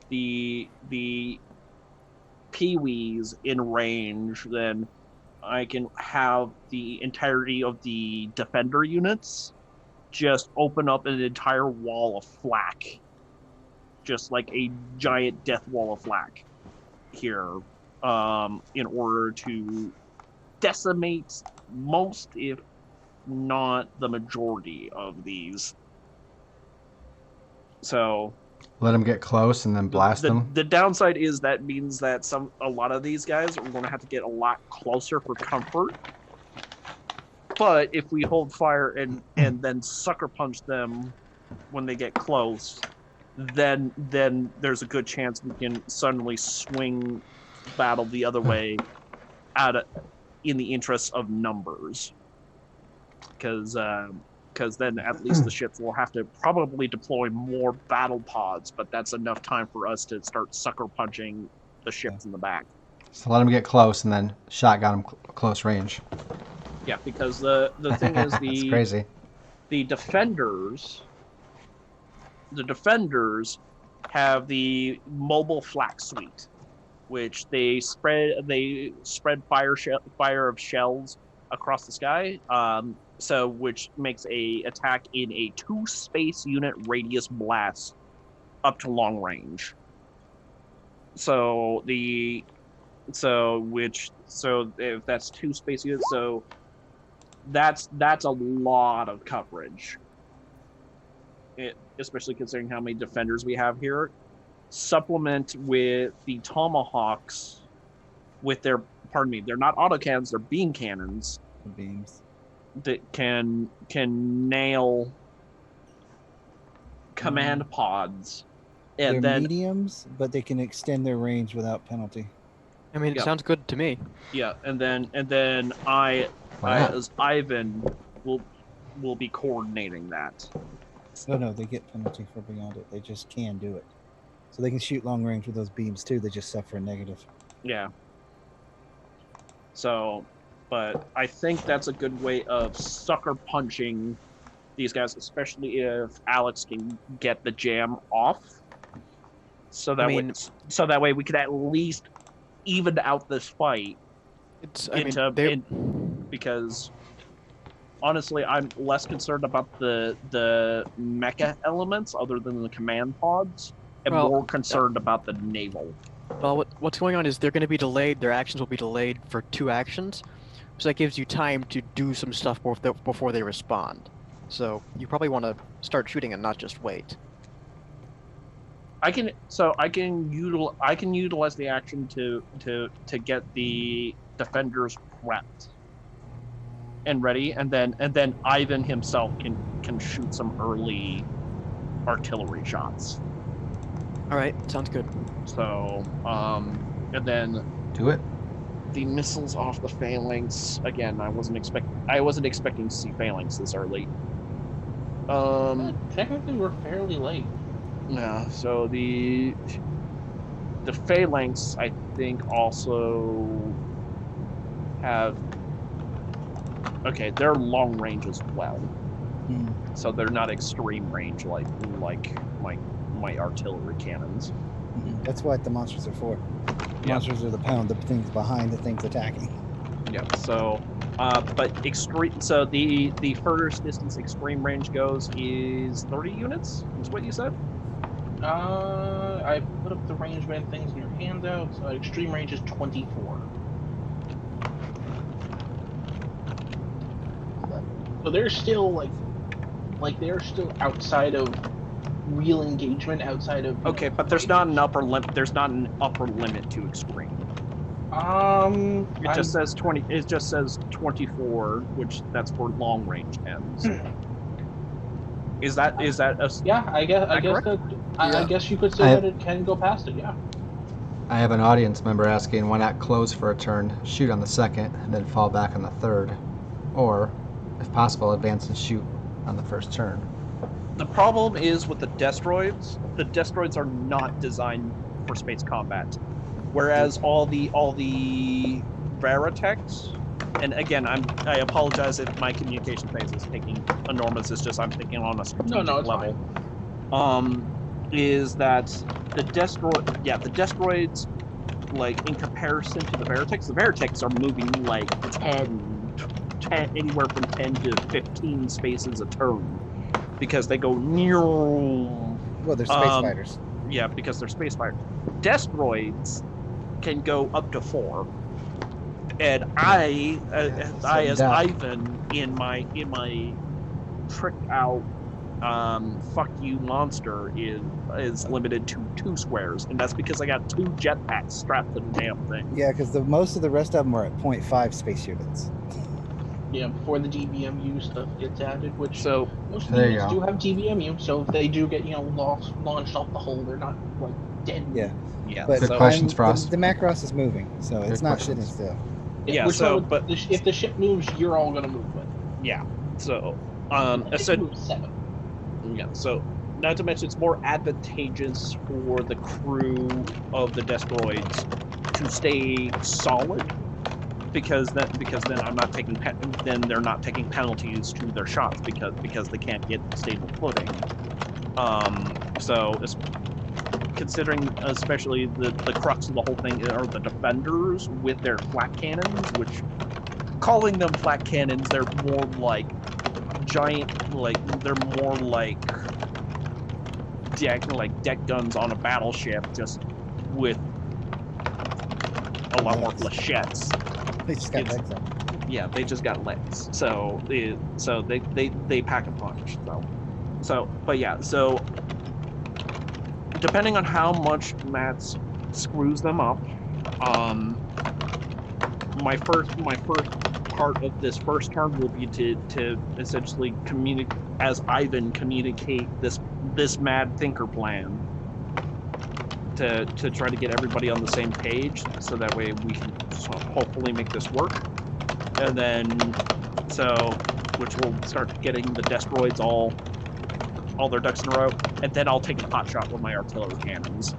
S2: the Pee-wees in range, then I can have the entirety of the defender units just open up an entire wall of flak. Just like a giant death wall of flak here, in order to decimate most, if not the majority of these. So
S1: Let them get close and then blast them.
S2: the downside is that means that a lot of these guys are going to have to get a lot closer for comfort. But if we hold fire and then sucker punch them when they get close, then there's a good chance we can suddenly swing battle the other way in the interest of numbers. because then at least the ships will have to probably deploy more battle pods, but that's enough time for us to start sucker punching the ships in the back.
S1: So let them get close, and then shotgun them close range.
S2: Yeah, because the thing is
S1: It's crazy.
S2: the defenders have the mobile flak suite, which they spread fire of shells across the sky. So which makes a attack in a 2 space unit radius blast up to long range. So if that's 2 space units, so that's a lot of coverage. Especially considering how many defenders we have here. Supplement with the tomahawks with their, they're not autocannons, they're beam cannons.
S5: The beams.
S2: That can nail command pods, and
S5: They're
S2: then
S5: mediums, but they can extend their range without penalty.
S4: I mean, it sounds good to me.
S2: yeah, and then I as Ivan will be coordinating that.
S5: Oh no, they get penalty for beyond it. They just can do it. So they can shoot long range with those beams too. They just suffer a negative.
S2: Yeah. So, but I think that's a good way of sucker punching these guys, especially if Alex can get the jam off. So that way we could at least even out this fight. Because honestly, I'm less concerned about the mecha elements other than the command pods, and more concerned about the naval.
S4: Well, what's going on is they're going to be delayed. Their actions will be delayed for 2 actions, so that gives you time to do some stuff before they respond. So you probably want to start shooting and not just wait.
S2: I can utilize the action to get the defenders prepped and ready, and then Ivan himself can shoot some early artillery shots.
S4: All right, sounds good.
S2: So, and then
S1: Do it.
S2: the missiles off the phalanx. Again, I wasn't expecting to see phalanx this early.
S3: Technically, we're fairly late.
S2: Yeah. So the phalanx, I think, also have. Okay, they're long range as well. So they're not extreme range like my artillery cannons.
S5: That's what the monsters are for. Monsters are the pound, the things behind the things attacking.
S2: Yeah. So, but extreme. So the furthest distance extreme range goes is 30 units. Is what you said?
S3: I put up the range band things in your handout. Extreme range is 24. So they're still like they're still outside of real engagement, outside of.
S2: Okay, but there's not an upper limit. There's not an upper limit to extreme. It just says 20. It just says 24, which that's for long range ends. Is that a?
S3: Yeah, I guess you could say that it can go past it. Yeah.
S1: I have an audience member asking, why not close for a turn, shoot on the second, and then fall back on the third, or, if possible, advance and shoot on the first turn.
S2: The problem is with the destroids. The destroids are not designed for space combat, whereas all the Robotechs, and again, I apologize if my communication phase is taking enormous. It's just I'm thinking on a strategic level. Fine. Is that the destroids, like in comparison to the Robotechs are moving like 10, anywhere from 10 to 15 spaces a turn, because they go near.
S5: Well, they're space fighters.
S2: Yeah, because they're space fighters. Destroids can go up to 4, and I as Ivan in my tricked out fuck you monster is limited to 2 squares, and that's because I got 2 jetpacks strapped to the damn thing.
S5: Yeah, because most of the rest of them are at 0.5 space units.
S3: Yeah, before the DBMU stuff gets added, which
S2: so
S3: most units do have DBMU, so if they do get launched off the hull, they're not like dead.
S5: Yeah.
S3: But
S1: good questions, Frost.
S5: The Macross is moving, so it's not sitting still.
S2: Yeah.
S3: Which
S2: so
S3: if the ship moves, you're all gonna move with it.
S2: Yeah. So,
S3: I think
S2: said,
S3: it was 7.
S2: yeah. So, not to mention, it's more advantageous for the crew of the Destroids to stay solid because then I'm not taking then they're not taking penalties to their shots because they can't get stable footing. So considering especially the crux of the whole thing are the defenders with their flak cannons, which calling them flak cannons, they're more like giant, they're more like deck guns on a battleship, just with a lot more flechettes.
S5: They just got legs up.
S2: Yeah, they just got legs. So they pack a punch. But yeah, so depending on how much Matt screws them up, my first part of this first turn will be to essentially communicate as Ivan communicate this mad thinker plan to try to get everybody on the same page, so that way we can hopefully make this work. And then which will start getting the Destroids all their ducks in a row, and then I'll take a pot shot with my artillery cannons,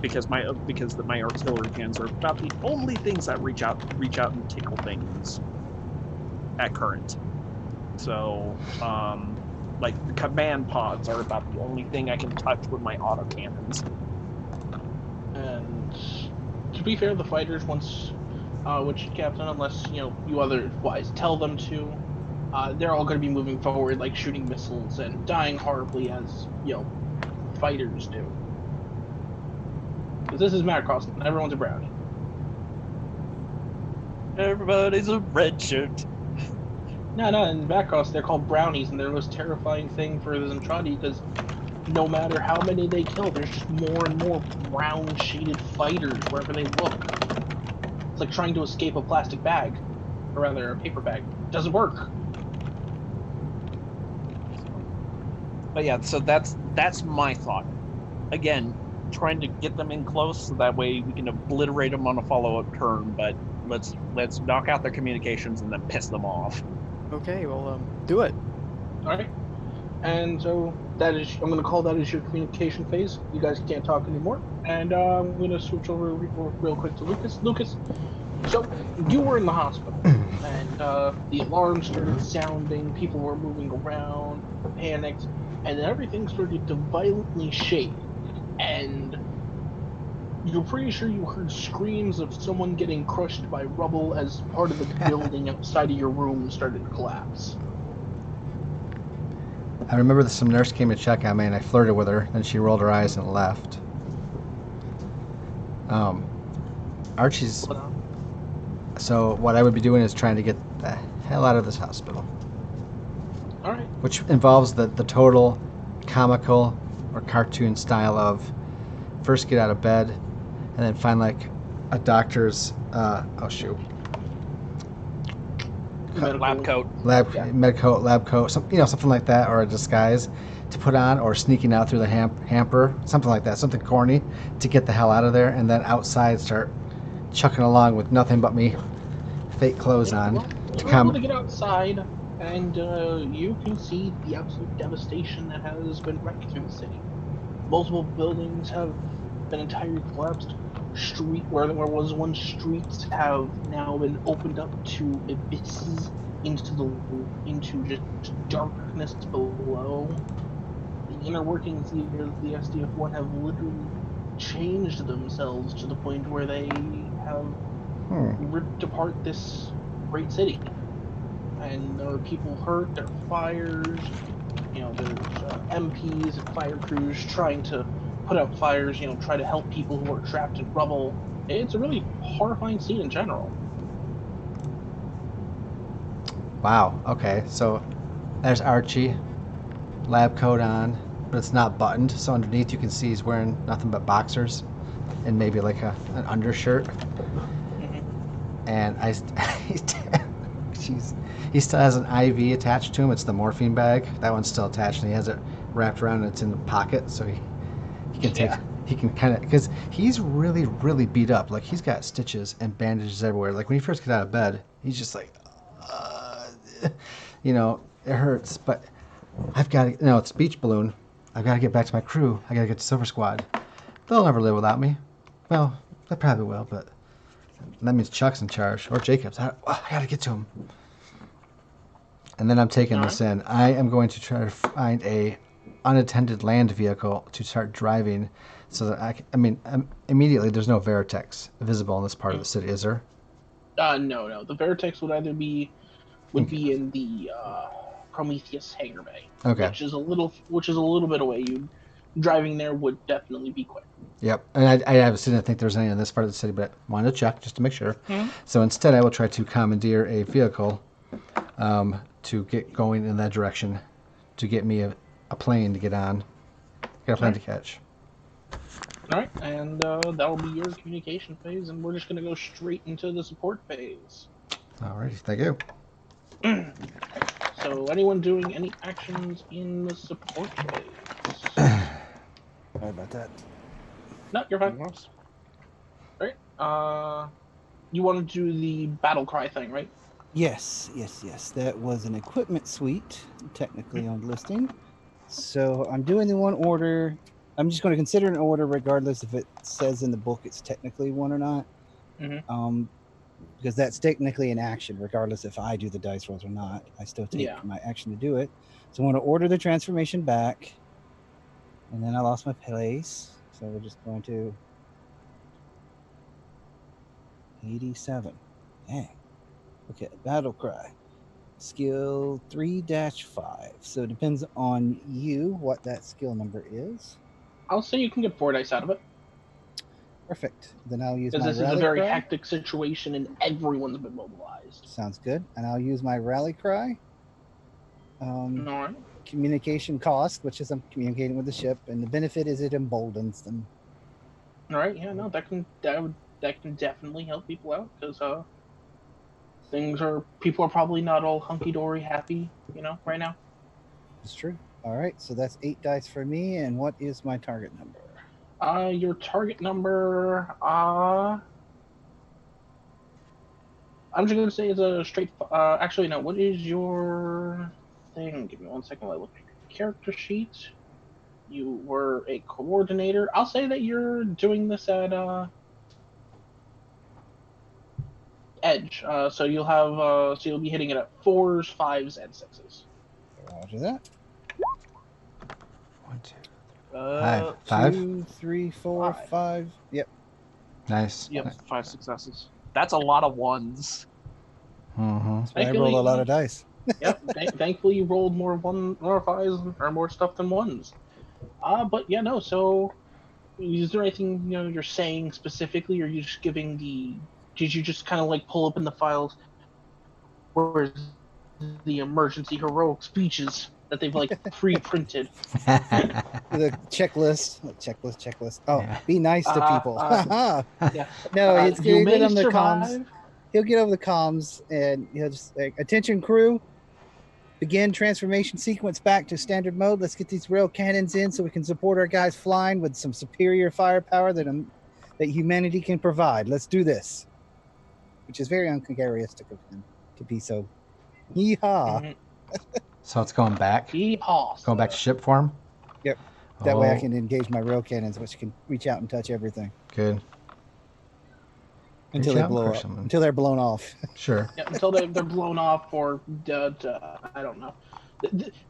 S2: because my artillery cannons are about the only things that reach out and tickle things at current. So like the command pods are about the only thing I can touch with my auto cannons.
S3: And to be fair, the fighters, once which captain, unless you otherwise tell them to, they're all going to be moving forward, like shooting missiles and dying horribly as fighters do. Because this is Macross, and everyone's a brownie.
S2: Everybody's a red shirt.
S3: No, in Macross they're called brownies, and they're the most terrifying thing for the Zentradi, because no matter how many they kill, there's just more and more brown shaded fighters wherever they look. It's like trying to escape a plastic bag, or rather a paper bag. It doesn't work.
S2: But yeah, so that's my thought. Again, trying to get them in close so that way we can obliterate them on a follow-up turn, but let's knock out their communications and then piss them off.
S4: Okay, well, do it.
S3: Alright. And so I'm going to call that as your communication phase. You guys can't talk anymore. And I'm going to switch over real quick to Lucas. Lucas, so you were in the hospital, and the alarm started sounding, people were moving around, panicked, and then everything started to violently shake. And you're pretty sure you heard screams of someone getting crushed by rubble as part of the building outside of your room started to collapse.
S1: I remember some nurse came to check on me, and I flirted with her, and she rolled her eyes and left. Archie's... So what I would be doing is trying to get the hell out of this hospital.
S3: Alright.
S1: Which involves the total comical or cartoon style of first get out of bed, and then find like a doctor's
S2: Lab coat.
S1: Med coat, lab coat, something like that, or a disguise to put on, or sneaking out through the hamper, something like that, something corny to get the hell out of there, and then outside start chucking along with nothing but me fake clothes on to come.
S3: Able to get outside, and you can see the absolute devastation that has been wrecked through the city. Multiple buildings have been entirely collapsed. Where there was one, streets have now been opened up to abysses, into just darkness below. The inner workings of the SDF-1 have literally changed themselves to the point where they have ripped apart this great city. And there are people hurt, there are fires, there's MPs and fire crews trying to put out fires, try to help people who are trapped in rubble. It's a really horrifying scene in general.
S1: Wow, okay, so there's Archie, lab coat on, but it's not buttoned, so underneath you can see he's wearing nothing but boxers and maybe like an undershirt. And he still has an IV attached to him. It's the morphine bag. That one's still attached, and he has it wrapped around, and it's in the pocket, so he can take... He can kind of... Because he's really, really beat up. Like, he's got stitches and bandages everywhere. Like, when he first gets out of bed, he's just like... It hurts, but I've got to. No, it's beach balloon. I've got to get back to my crew. I got to get to Silver Squad. They'll never live without me. Well, they probably will, but that means Chuck's in charge or Jacob's. I got to get to him. And then I'm taking
S3: All
S1: this in. I am going to try to find a unattended land vehicle to start driving, so that immediately there's no Veritex visible in this part of the city, is there?
S3: No. The Veritex would either be in the Prometheus hangar bay,
S1: Okay.
S3: which is a little bit away. You driving there would definitely be quick.
S1: Yep. And I obviously didn't think there was any in this part of the city, but wanted to check just to make sure.
S3: Mm-hmm.
S1: So instead, I will try to commandeer a vehicle to get going in that direction, to get me a plane to get on. Got a plane to catch.
S3: All right, and that'll be your communication phase, and we're just going to go straight into the support phase.
S1: All right. Thank you.
S3: So, anyone doing any actions in the support phase?
S5: Sorry about that.
S3: No, you're fine. All right. You want to do the battle cry thing, right?
S5: Yes. That was an equipment suite, technically on listing. So I'm doing the one order. I'm just going to consider an order regardless if it says in the book it's technically one or not.
S3: Mm-hmm.
S5: Because that's technically an action, regardless if I do the dice rolls or not. I still take my action to do it. So I want to order the transformation back. And then I lost my place. So we're just going to 87. Dang. Okay, battle cry. Skill 3-5. So it depends on you what that skill number is.
S3: I'll say you can get 4 dice out of it.
S5: Perfect. Then I'll use my
S3: because this
S5: rally
S3: is a very
S5: cry.
S3: hectic situation and everyone's been mobilized.
S5: Sounds good. And I'll use my rally cry.
S3: All right.
S5: Communication cost, which is I'm communicating with the ship, and the benefit is it emboldens them.
S3: All right. Yeah. No, that can definitely help people out because people are probably not all hunky dory happy, right now.
S5: It's true. All right. So that's 8 dice for me. And what is my target number?
S3: Your target number, I'm just going to say is a straight, actually, no, what is your thing? Give me 1 second while I look at your character sheet. You were a coordinator. I'll say that you're doing this at, Edge. So you'll be hitting it at 4s, 5s, and 6s.
S5: Roger that.
S1: 1, 2,
S5: 5, 2, 3, 4, 5. Yep.
S1: Nice.
S2: Yep, 5 successes. That's a lot of ones.
S1: Mm-hmm.
S5: I roll a lot of dice.
S3: Yep. Thankfully, you rolled more 5s or more stuff than 1s. But yeah, no. So, is there anything you're saying specifically, or are you just giving the? Did you just kind of like pull up in the files? Where's the emergency heroic speeches that they've like pre-printed?
S5: The checklist. Oh, yeah. Be nice to people.
S3: Yeah.
S5: No, he'll get on the comms. He'll get over the comms and he'll just attention crew. Begin transformation sequence back to standard mode. Let's get these rail cannons in so we can support our guys flying with some superior firepower that humanity can provide. Let's do this. Which is very uncharacteristic of him to be so. Yee-haw.
S3: Mm-hmm.
S1: So it's going back?
S3: Yee-haw.
S1: Going back to ship form?
S5: Yep. That way I can engage my rail cannons, which can reach out and touch everything.
S1: Good.
S5: Until they blow up. Until they're blown off.
S1: Sure.
S3: Yeah, until they're blown off or I don't know.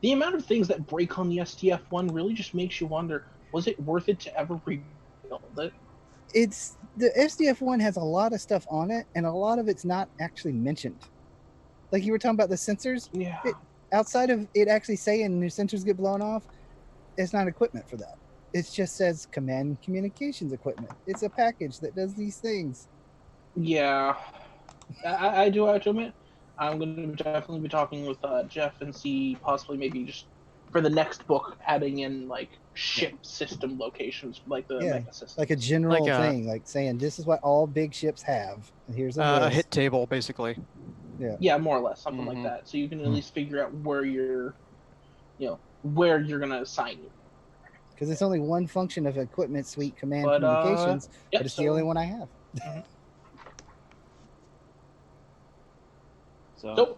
S3: The amount of things that break on the STF-1 really just makes you wonder, was it worth it to ever rebuild it?
S5: The SDF-1 has a lot of stuff on it, and a lot of it's not actually mentioned. Like you were talking about the sensors.
S3: Yeah.
S5: Outside of it actually saying your sensors get blown off, it's not equipment for that. It just says command communications equipment. It's a package that does these things.
S3: Yeah. I do have to admit, I'm going to definitely be talking with Jeff and see possibly maybe just for the next book adding in like ship system locations like the Mecha system.
S5: Like a general thing, like saying this is what all big ships have. And here's a
S4: hit table basically.
S3: Yeah, more or less something like that. So you can at least figure out where you're gonna assign you.
S5: Because it's only one function of equipment suite command communications, but it's the only one I have.
S3: So,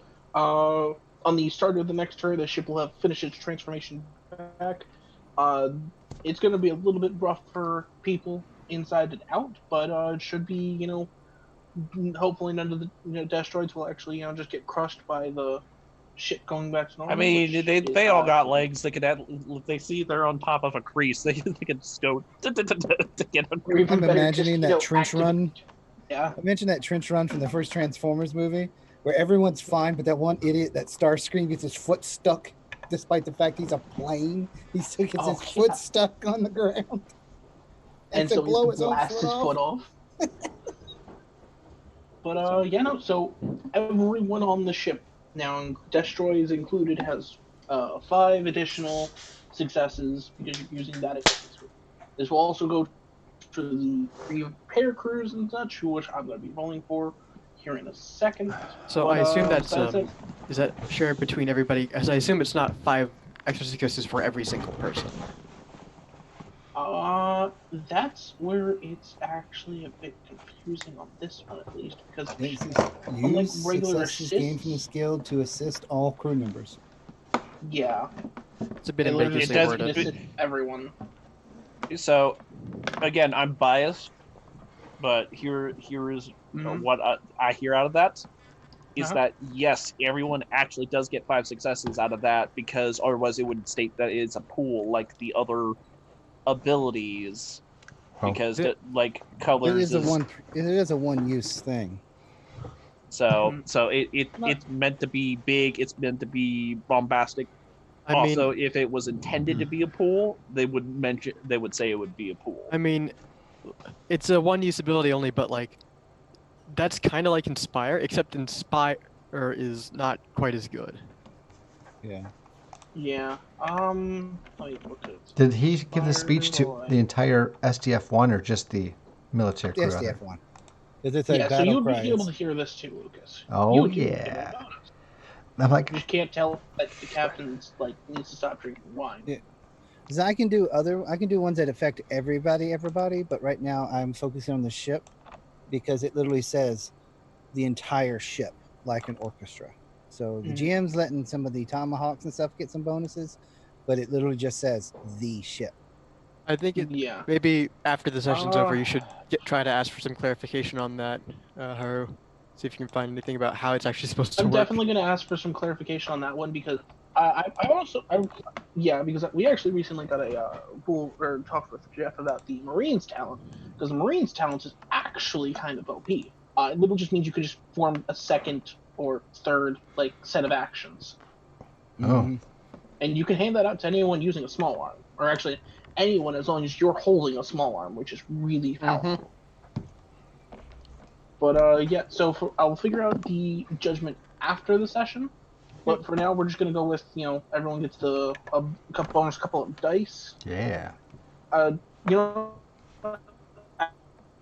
S3: on the start of the next turn, the ship will have finished its transformation back. It's going to be a little bit rough for people inside and out, but it should be, hopefully none of the destroids will actually, just get crushed by the shit going back to normal.
S2: I mean, they all got legs. They could if they see they're on top of a crease, they can just go to get under.
S5: I'm imagining that trench run.
S3: Yeah.
S5: I mentioned that trench run from the first Transformers movie where everyone's fine, but that one idiot, that Starscream, gets his foot stuck despite the fact he's a plane. He still gets his foot stuck on the ground.
S3: And so blow his foot off. But so everyone on the ship now, destroys included, has 5 additional successes because you're using that against it. This will also go to the repair crews and such, which I'm going to be rolling for here in a second.
S4: So I assume is that shared between everybody? As I assume it's not 5 extra successes for every single person.
S3: That's where it's actually a bit confusing on this one, at least, because
S5: use regular successes gained from the skill to assist all crew members.
S3: Yeah,
S4: it's a bit ambiguous.
S3: It does assist everyone.
S2: So, again, I'm biased, but here is what I hear out of that. Is that, yes, everyone actually does get 5 successes out of that, because otherwise it would state that it's a pool like the other abilities, because colors
S5: it is a one-use thing.
S2: So it's meant to be big, it's meant to be bombastic. I mean, if it was intended to be a pool, they would say it would be a pool.
S4: I mean, it's a one-use ability only, but that's kind of like Inspire, except Inspire is not quite as good.
S5: Yeah.
S3: Yeah.
S1: Did he give the speech to the entire SDF-1 or just the military crew?
S5: The SDF-1.
S3: So you'll be able to hear this too, Lucas.
S1: Oh, yeah. I'm like,
S3: you just can't tell that the captain's needs to stop drinking wine.
S5: Yeah. Because I can do ones that affect everybody, but right now I'm focusing on the ship because it literally says the entire ship, like an orchestra. So the GM's letting some of the Tomahawks and stuff get some bonuses, but it literally just says the ship.
S4: I think maybe after the session's over, you should try to ask for some clarification on that, Haru. See if you can find anything about how it's actually supposed to work.
S3: I'm definitely going to ask for some clarification on that one because because we actually recently got a talk with Jeff about the Marines talent, because the Marines talent is actually kind of OP. It literally just means you could just form a second or third set of actions.
S1: Oh.
S3: And you can hand that out to anyone using a small arm, or actually anyone as long as you're holding a small arm, which is really powerful. But I'll figure out the judgment after the session. But for now, we're just gonna go with everyone gets a couple of dice.
S1: Yeah.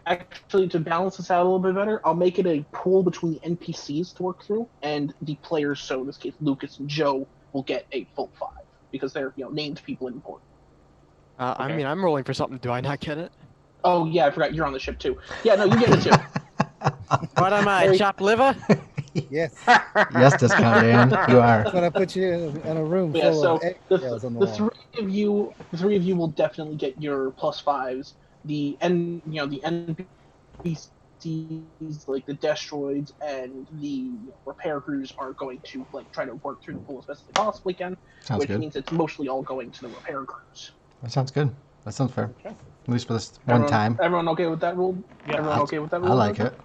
S3: Actually, to balance this out a little bit better, I'll make it a pool between the NPCs to work through, and the players. So in this case, Lucas and Joe will get a full 5 because they're named people important.
S4: Okay. I mean, I'm rolling for something. Do I not get it?
S3: Oh yeah, I forgot you're on the ship too. Yeah, no, you get it too.
S4: What am I, chopped liver?
S5: Yes.
S1: Yes, Discount Dan, you are.
S5: But I put you in a room full of eggshells on the wall.
S3: The three of you will definitely get your +5s. The NPCs like the destroids and the repair crews are going to try to work through the pool as best as they possibly can.
S1: Sounds good.
S3: Which means it's mostly all going to the repair crews.
S1: That sounds good. That sounds fair. Okay. At least for this one time.
S3: Everyone okay with that rule?
S2: Yeah.
S3: Everyone okay with that rule?
S1: I like it.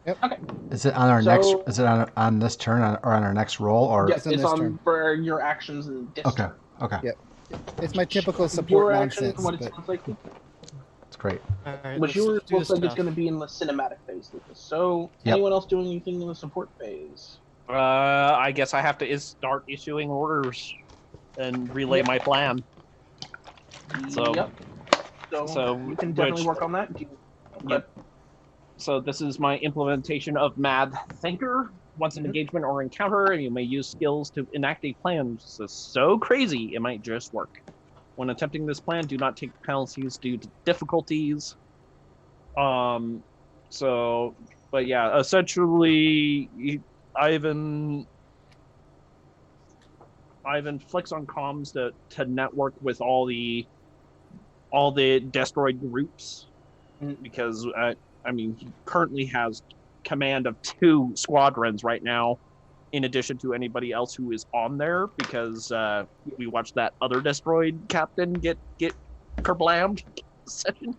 S5: Yep.
S3: Okay.
S1: Is it on our next? Is it on this turn or on our next roll? Or
S3: yes, it's on for your actions in this turn.
S1: Okay.
S5: Yep. It's my typical support nonsense.
S3: From what it sounds like.
S1: It's great.
S3: Right, but you looks like it's going to be in the cinematic phase, Lucas. So, anyone else doing anything in the support phase?
S2: I guess I have to start issuing orders and relay my plan. So,
S3: so you can definitely work on that.
S2: Yep. So this is my implementation of Mad Thinker. Once an engagement or encounter, you may use skills to enact a plan so crazy it might just work. When attempting this plan, do not take penalties due to difficulties. But yeah, essentially, Ivan Ivan flicks on comms to network with all the destroyed groups, because I mean, he currently has command of 2 squadrons right now, in addition to anybody else who is on there, because we watched that other destroyed captain get kerblammed session.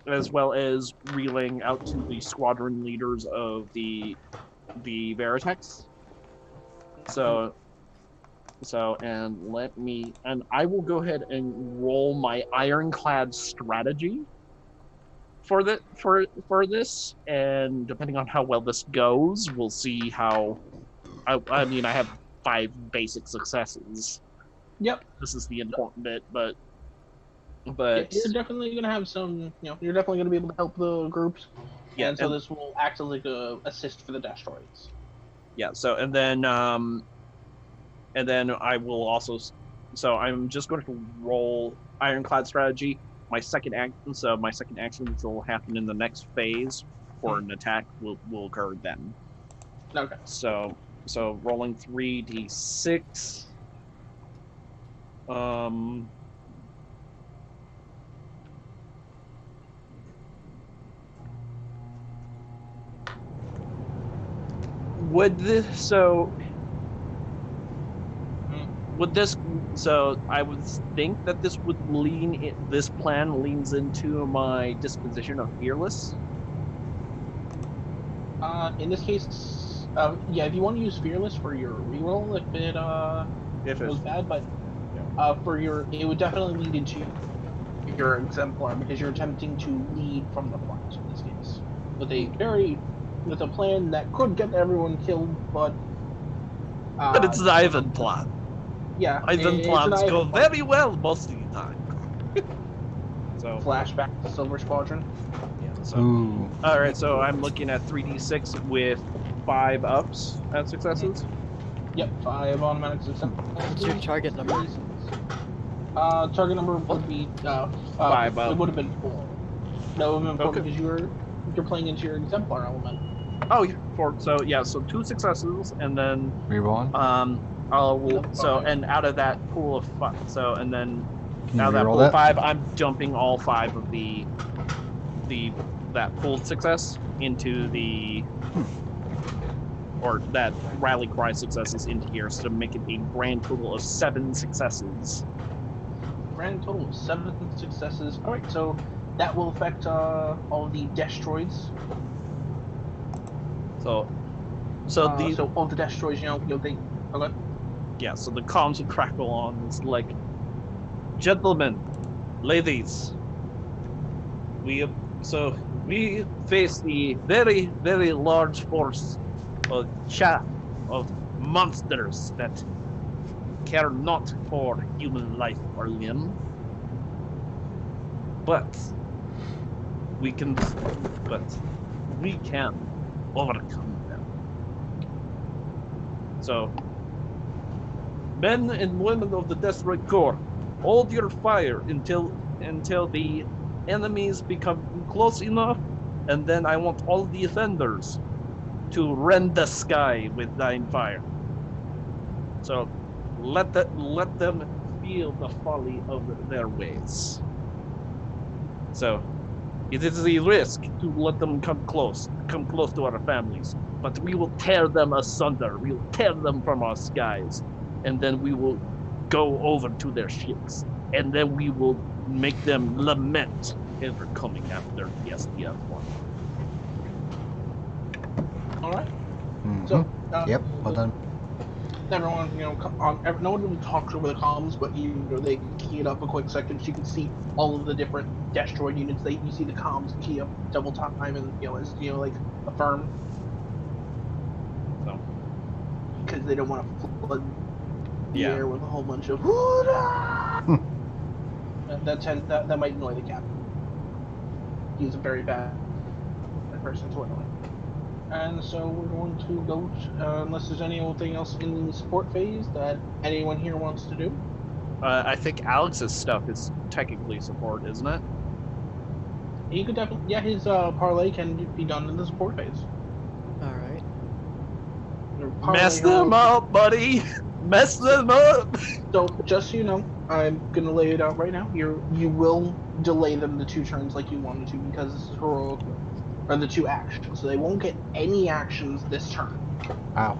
S2: As well as relaying out to the squadron leaders of the Veritex. So and I will go ahead and roll my ironclad strategy for this, and depending on how well this goes, we'll see how. I mean, I have 5 basic successes.
S3: Yep.
S2: This is the important bit, but
S3: you're definitely gonna have some. You're definitely gonna be able to help the groups. Yeah. And so this will act as like a assist for the destroyers.
S2: Yeah. So and then I will also. So I'm just going to roll ironclad strategy. My second action will happen in the next phase, or an attack will occur then.
S3: Okay.
S2: So rolling 3d6. Would this so I would think that this would this plan leans into my disposition of fearless.
S3: In this case, yeah, if you want to use fearless for your reroll, if it was bad, but it would definitely lead into your exemplar, because you're attempting to lead from the front in this case with a plan that could get everyone killed, but
S2: it's an Ivan plan.
S3: Yeah,
S2: Ivan plans go very well most of the time. So
S3: flashback to Silver Squadron.
S2: Yeah. So all right. So I'm looking at 3d6 with 5 ups at successes.
S3: Yep, 5 automatic successes.
S4: What's your target number?
S3: Target number would be
S2: 5 up.
S3: It would have been 4. That would have been 4 because you're playing into your exemplar element.
S2: Oh, yeah, 4. So yeah, so 2 successes, and then
S1: reroll.
S2: And out of that pool of 5, and then
S1: Can
S2: out of that
S1: reroll
S2: pool
S1: that?
S2: of 5, I'm dumping all 5 of that pooled success into or that rally cry successes into here, so to make it a grand total of 7 successes.
S3: Grand total of 7 successes. All right, so that will affect all the destroids. So all the destroys, you'll think. Okay.
S2: Yeah, so the comms will crackle on. It's like, gentlemen, ladies, we face the very, very large force of monsters that care not for human life or limb. But we can overcome them. So, men and women of the Destroyed Corps, hold your fire until the enemies become close enough, and then I want all the offenders to rend the sky with thine fire. So, let them feel the folly of their ways. So, it is a risk to let them come close to our families, but we will tear them asunder. We will tear them from our skies, and then we will go over to their ships, and then we will make them lament ever coming after the SDF one.
S3: All right.
S1: Mm-hmm.
S3: So,
S1: yep, well done.
S3: Everyone, no one really talks over the comms, but they key it up a quick second so you can see all of the different destroyed units. You see the comms key up double time, and like affirm.
S2: So,
S3: because they don't want to flood the air with a whole bunch of. that might annoy the captain. He's a very bad person to annoy. And so we're going to go, unless there's anything else in the support phase that anyone here wants to do.
S2: I think Alex's stuff is technically support, isn't it?
S3: He could definitely, his parlay can be done in the support phase.
S4: All right.
S2: Mess them up, buddy. Mess them up.
S3: So, just so you know, I'm gonna lay it out right now. You will delay them the 2 turns like you wanted to because this is heroic, or the 2 actions. So they won't get any actions this turn.
S1: Wow.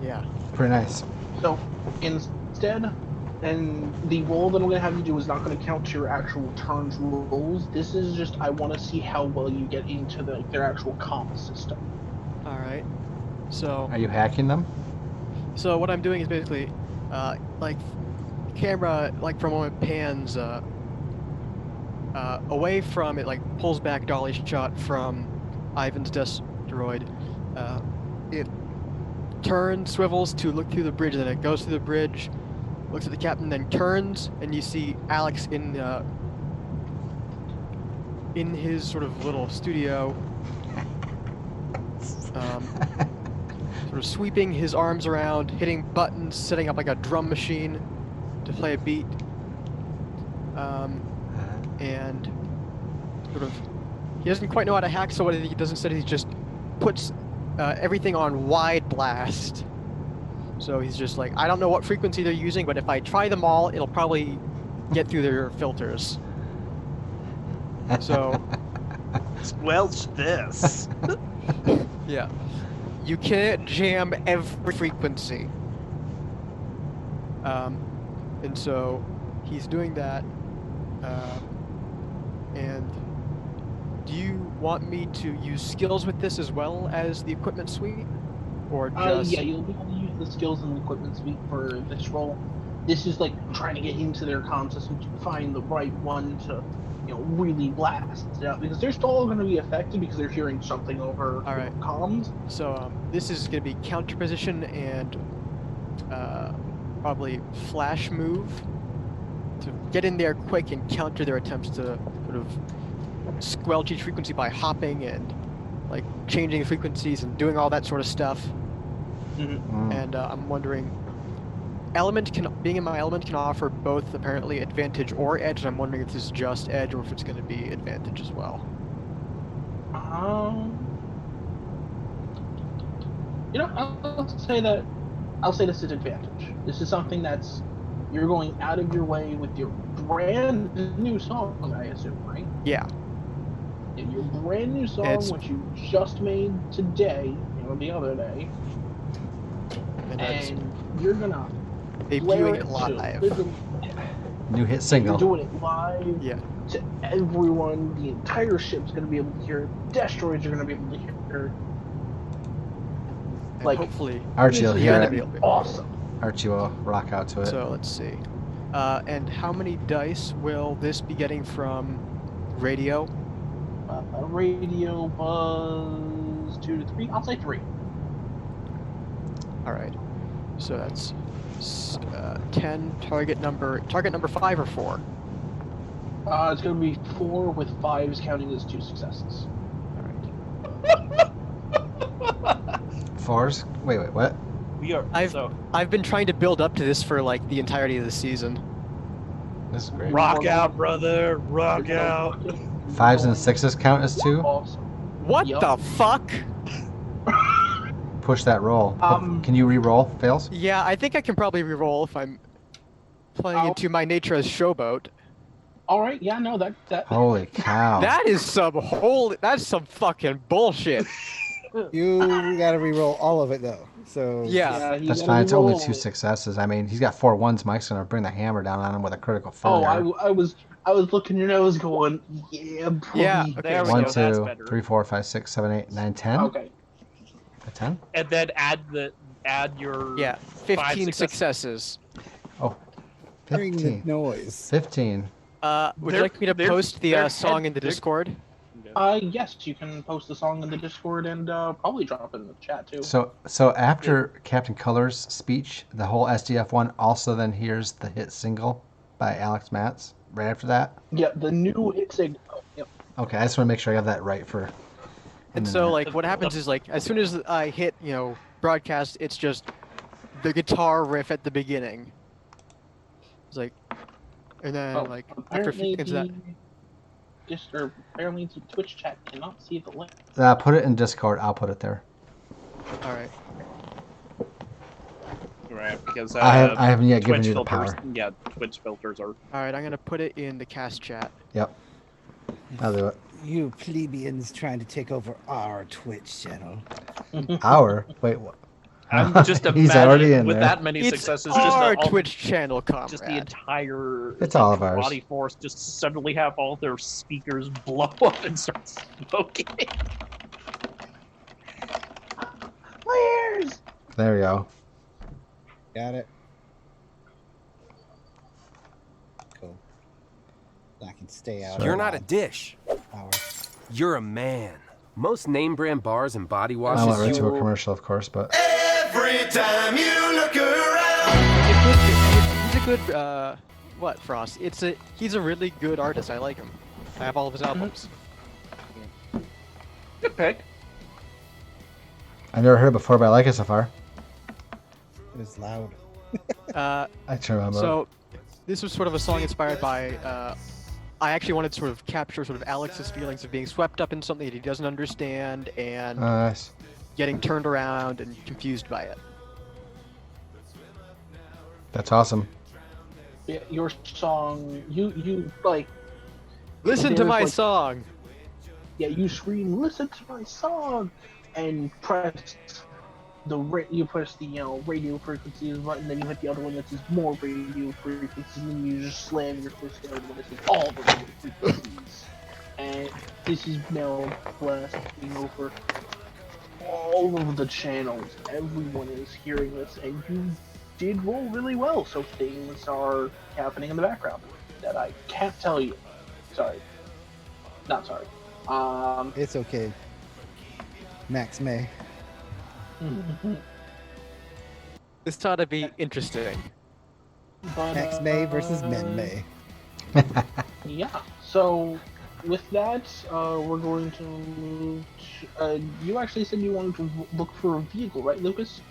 S4: Yeah.
S1: Pretty nice.
S3: So instead, and the roll that I'm gonna have you do is not gonna count to your actual turns rolls. This is just I want to see how well you get into their actual comp system.
S4: All right. So.
S1: Are you hacking them?
S4: So what I'm doing is basically, like, camera, like for a moment pans away from it, like pulls back dolly shot from Ivan's desk droid. It turns, swivels to look through the bridge, and then it goes through the bridge, looks at the captain, then turns, and you see Alex in his sort of little studio, sort of sweeping his arms around, hitting buttons, setting up like a drum machine to play a beat, and sort of he doesn't quite know how to hack, so what he does instead is he just puts everything on wide blast. So he's just like, I don't know what frequency they're using, but if I try them all, it'll probably get through their filters. So
S2: Squelch this.
S4: yeah, you can't jam every frequency. And so he's doing that. And do you want me to use skills with this as well as the equipment suite? Or just...
S3: Yeah, you'll be able to use the skills and the equipment suite for this role. This is like trying to get into their comm system to find the right one to, really blast it out, because they're still going to be affected because they're hearing something over comms.
S4: So this is going to be counter position and probably flash move to get in there quick and counter their attempts to sort of squelch each frequency by hopping and like changing frequencies and doing all that sort of stuff.
S3: Mm-hmm.
S4: And I'm wondering, being in my element can offer both apparently advantage or edge, and I'm wondering if this is just edge or if it's going to be advantage as well.
S3: I'll say this is advantage. This is something that's you're going out of your way with your brand new song, I assume, right?
S4: Yeah.
S3: Your brand new song, which you just made today, the other day, and you're gonna
S4: debuting it live.
S1: New hit single.
S3: You're doing it live.
S4: Yeah.
S3: To everyone, the entire ship's gonna be able to hear it. Destroyers are gonna be able to hear it.
S4: And
S3: like,
S4: hopefully
S1: Archie will hear it.
S3: Awesome.
S1: Archie will rock out to it.
S4: So let's see. And how many dice will this be getting from radio?
S3: Radio buzz 2 to 3. I'll say 3.
S4: All right. So that's 10. Target number 5 or 4.
S3: It's gonna be 4 with 5s counting as 2 successes.
S4: All right.
S1: 4s? Wait, what?
S4: I've been trying to build up to this for like the entirety of the season.
S1: This is great.
S2: Rock out, brother. Rock out.
S1: 5s and 6s count as 2?
S3: Awesome.
S4: What the fuck?
S1: Push that roll. Can you re-roll, Fails?
S4: Yeah, I think I can probably re-roll if I'm playing into my nature as Showboat.
S3: Alright, yeah, no, that...
S1: Holy cow.
S4: That's some fucking bullshit.
S5: You gotta re-roll all of it though. So
S4: yeah,
S1: that's fine. It's only 2 successes. I mean, he's got 4 1s. Mike's gonna bring the hammer down on him with a critical failure.
S3: I was looking your nose going, yeah, buddy.
S4: Yeah,
S2: there we
S1: 1,
S2: go.
S1: 2, 3, 4, 5, 6, 7, 8, 9, 10.
S3: Okay.
S1: A 10?
S2: And then add your
S4: 15 successes.
S1: Oh,
S5: hearing the
S1: 15.
S5: noise.
S1: 15.
S4: Would you like me to post the song in the Discord?
S3: Yes, you can post the song in the Discord and probably drop it in the chat too.
S1: So after Captain Color's speech, the whole SDF one also then hears the hit single by Alex Matz right after that?
S3: Yeah, the new hit single. Yep.
S1: Okay, I just want to make sure I have that right for...
S4: And so, like, what happens is, like, as soon as I hit, broadcast, it's just the guitar riff at the beginning. It's like, and then, after a few seconds of that...
S3: apparently the Twitch chat cannot see the link.
S1: Put it in Discord. I'll put it there.
S4: All right.
S2: Right, because
S1: I haven't yet given
S2: Twitch
S1: you the
S2: filters,
S1: power.
S2: yeah, Twitch filters are.
S4: All right, I'm gonna put it in the cast chat.
S1: Yep. I'll do it.
S5: You plebeians trying to take over our Twitch channel.
S1: Wait, what?
S2: I'm just
S1: He's already
S2: imagining
S1: in
S2: with
S1: there.
S2: that many
S4: It's
S2: successes,
S4: our
S2: just
S4: Twitch channel,
S2: just the
S4: comrade.
S2: entire
S1: It's all of ours.
S2: body force just suddenly have all their speakers blow up and start smoking.
S3: My ears!
S1: There we go.
S5: Got it. Cool. I can stay out.
S6: You're not a dish.
S5: Power.
S6: You're a man. Most name brand bars and body
S1: I
S6: washes.
S1: went right to a commercial, of course, but
S7: Every time you look around.
S4: He's a good, what, Frost? He's a really good artist. I like him. I have all of his albums.
S2: Good pick.
S1: I've never heard it before, but I like it so far.
S5: It was loud.
S1: I turn on mode.
S4: So, this was sort of a song inspired by, I actually wanted to sort of capture sort of Alex's feelings of being swept up in something that he doesn't understand and
S1: Nice.
S4: getting turned around and confused by it.
S1: That's awesome.
S3: Yeah, your song, you like,
S4: Listen to
S3: There's,
S4: my
S3: like-
S4: song!
S3: yeah, you scream, listen to my song, and press you press the radio frequencies button, then you hit the other one that says more radio frequencies, and then you just slam your fist down and it says all the radio frequencies. And this is now blasting over all of the channels. Everyone is hearing this, and you did roll really well. So things are happening in the background that I can't tell you. Sorry. Not sorry.
S5: It's okay. Max May.
S4: This ought to be interesting.
S3: But,
S5: Max May versus Men May.
S3: Yeah. So with that, we're going to move. You actually said you wanted to look for a vehicle, right, Lucas?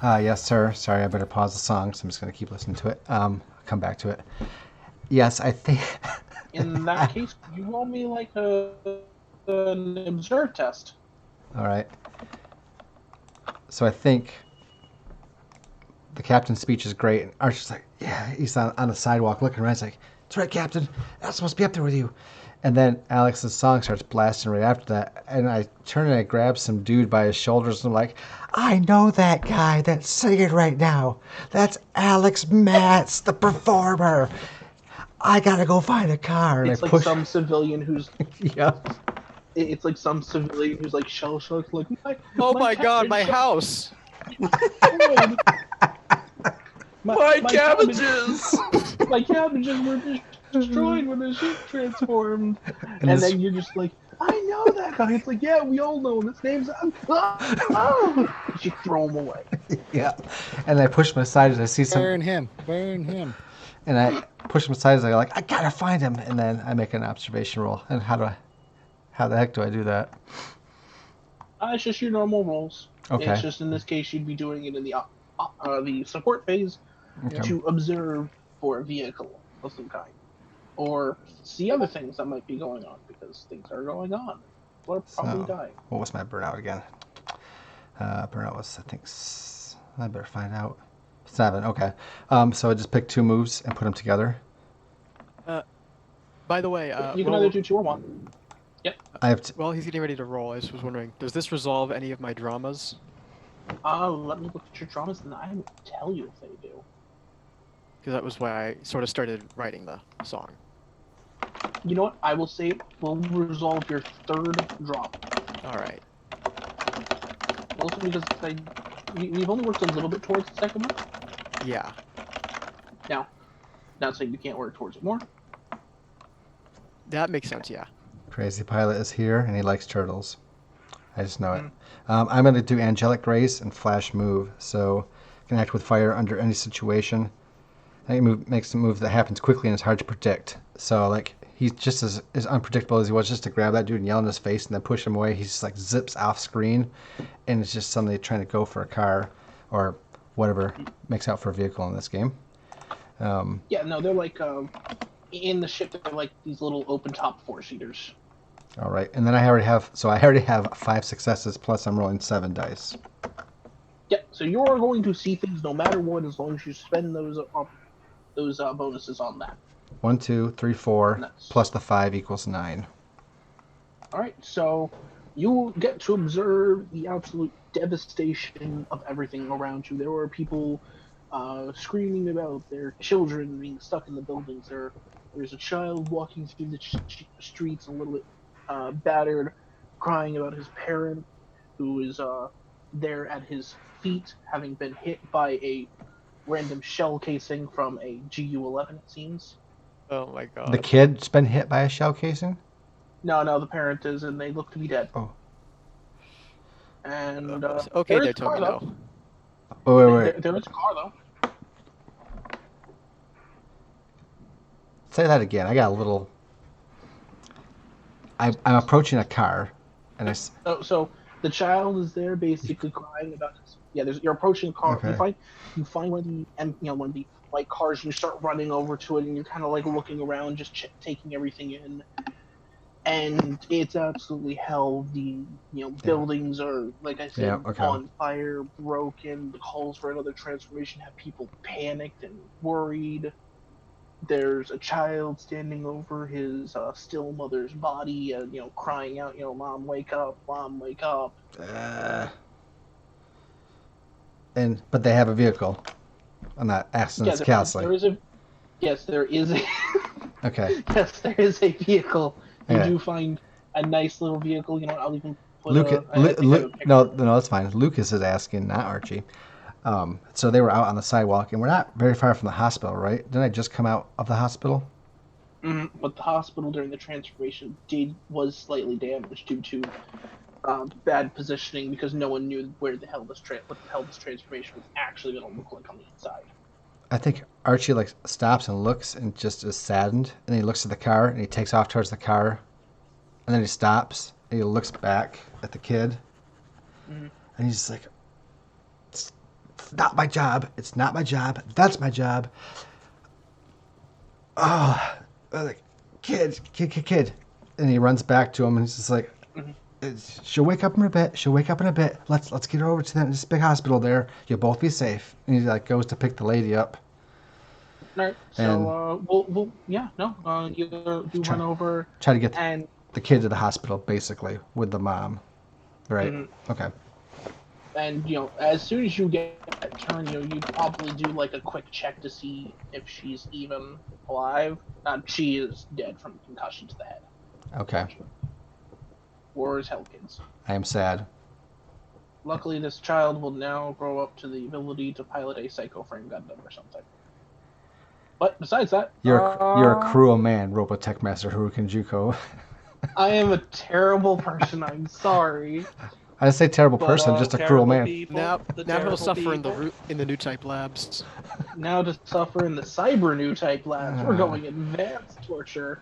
S1: Yes, sir. Sorry, I better pause the song, so I'm just going to keep listening to it. Come back to it. Yes, I think...
S3: In that case, you roll me like an observe test.
S1: All right. So I think the captain's speech is great. And Archer's like, yeah, he's on the sidewalk looking around. He's like, that's right, Captain. I'm supposed to be up there with you. And then Alex's song starts blasting right after that. And I turn and I grab some dude by his shoulders. And I'm like, I know that guy that's singing right now. That's Alex Matz, the performer. I gotta go find a car. And
S3: It's
S1: I
S3: like
S1: push.
S3: some civilian who's.
S1: Yeah.
S3: It's like some civilian who's like shell shocked, like,
S4: Oh my god,
S3: captain
S4: my
S3: shot
S4: house!
S2: My cabbages!
S3: My cabbages were destroyed when the ship transformed. And
S1: his-
S3: then you're just like, I know that guy. It's like, yeah, we all know him. His name's. Oh! You throw him away.
S1: Yeah. And I push him aside as I see some.
S5: Burn him. Burn him.
S1: And I push him aside as I I gotta find him. And then I make an observation roll. And how the heck do I do that?
S3: It's just your normal rolls.
S1: Okay.
S3: It's just in this case, you'd be doing it in the support phase
S1: Okay.
S3: to observe for a vehicle of some kind, or see other things that might be going on because things are going on. People are probably
S1: So,
S3: dying.
S1: what was my burnout again? Burnout was, I think, I better find out. 7, okay. So I just picked 2 moves and put them together.
S4: By the way,
S3: You can either do 2 or 1.
S1: I have
S4: while he's getting ready to roll, I just was wondering, does this resolve any of my dramas?
S3: Let me look at your dramas, and I will tell you if they do.
S4: Because that was why I sort of started writing the song.
S3: You know what? I will say it will resolve your 3rd drop.
S4: Alright.
S3: Also because we've only worked a little bit towards the 2nd one.
S4: Yeah.
S3: Now, not saying you can't work towards it more.
S4: That makes sense, yeah.
S1: Crazy Pilot is here, and he likes turtles. I just know it. I'm going to do Angelic Grace and Flash Move. So, can act with fire under any situation. And it makes a move that happens quickly and is hard to predict. So, he's just as unpredictable as he was just to grab that dude and yell in his face and then push him away. He's just zips off screen, and it's just somebody trying to go for a car or whatever makes out for a vehicle in this game.
S3: Yeah, no, they're like in the ship. They're like these little open top 4-seaters.
S1: All right, and then I already have 5 successes plus I'm rolling 7 dice.
S3: Yeah, so you're going to see things no matter what, as long as you spend those bonuses on that.
S1: 1, 2, 3, 4,
S3: Nice.
S1: plus the 5 equals 9.
S3: All right, so you get to observe the absolute devastation of everything around you. There were people screaming about their children being stuck in the buildings. There's a child walking through the streets, a little bit battered, crying about his parent, who is there at his feet, having been hit by a random shell casing from a GU-11, it seems.
S4: Oh my god.
S1: The kid's been hit by a shell casing?
S3: No, the parent is, and they look to be dead.
S1: Oh.
S3: And
S4: okay,
S3: there
S4: there,
S3: is a car,
S4: Toby.
S3: though.
S1: Oh, wait.
S3: There is a car, though.
S1: Say that again. I got a little... I'm approaching a car, and
S3: So the child is there, basically crying about this. Yeah, you're approaching a car.
S1: Okay.
S3: You find one of the white cars, and you start running over to it, and you're kind of like looking around, just taking everything in. And it's absolutely hell. The buildings are, like I said, on fire, broken. The calls for another transformation have people panicked and worried. There's a child standing over his still mother's body, crying out, "Mom, wake up! Mom, wake up!"
S1: But they have a vehicle. I'm not asking this counseling.
S3: Yes, there is a.
S1: Okay.
S3: Yes, there is a vehicle. You do find a nice little vehicle. I'll even put
S1: No, that's fine. Lucas is asking, not Archie. So they were out on the sidewalk, and we're not very far from the hospital, right? Didn't I just come out of the hospital?
S3: Mm-hmm. But the hospital during the transformation was slightly damaged due to bad positioning, because no one knew what the hell this transformation was actually going to look like on the inside.
S1: I think Archie stops and looks and just is saddened, and then he looks at the car and he takes off towards the car, and then he stops and he looks back at the kid, and he's just like, "It's not my job. It's not my job. That's my job." Oh, like kid, and he runs back to him and he's just like, "She'll wake up in a bit. She'll wake up in a bit. Let's get her over to this big hospital there. You'll both be safe." And he goes to pick the lady up.
S3: All right. So you run over.
S1: Try to get the kid to the hospital, basically, with the mom. Right. Mm-hmm. Okay.
S3: And as soon as you get that turn, you probably do a quick check to see if she's even alive. She is dead from concussion to the head.
S1: Okay.
S3: War is hell, kids.
S1: I am sad.
S3: Luckily, this child will now grow up to the ability to pilot a Psycho Frame Gundam or something. But besides that,
S1: you're a cruel man, Robotech Master Harukajunko.
S3: I am a terrible person. I'm sorry.
S1: I didn't say terrible person, just a cruel man.
S4: Now he'll suffer in the new type labs.
S3: Now to suffer in the cyber new type labs. We're going advanced torture.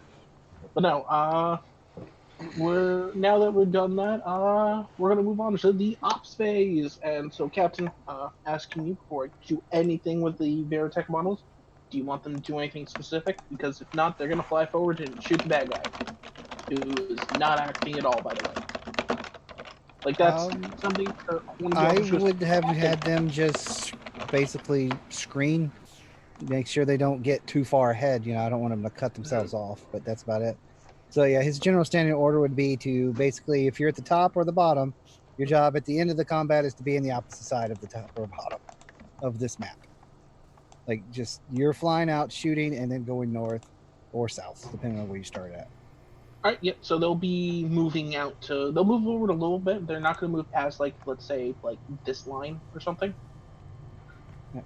S3: But no, now that we've done that, we're gonna move on to the ops phase. And so, Captain, asking you before I do anything with the Veritech models, do you want them to do anything specific? Because if not, they're gonna fly forward and shoot the bad guy, who is not acting at all, by the way. That's something.
S5: I would have had them just basically screen, make sure they don't get too far ahead. I don't want them to cut themselves off, but that's about it. So yeah, his general standing order would be to basically, if you're at the top or the bottom, your job at the end of the combat is to be in the opposite side of the top or bottom of this map. Just you're flying out, shooting, and then going north or south, depending on where you start at.
S3: All right, yep. So they'll be moving out they'll move forward a little bit. They're not going to move past, let's say, this line or something.
S5: Yeah.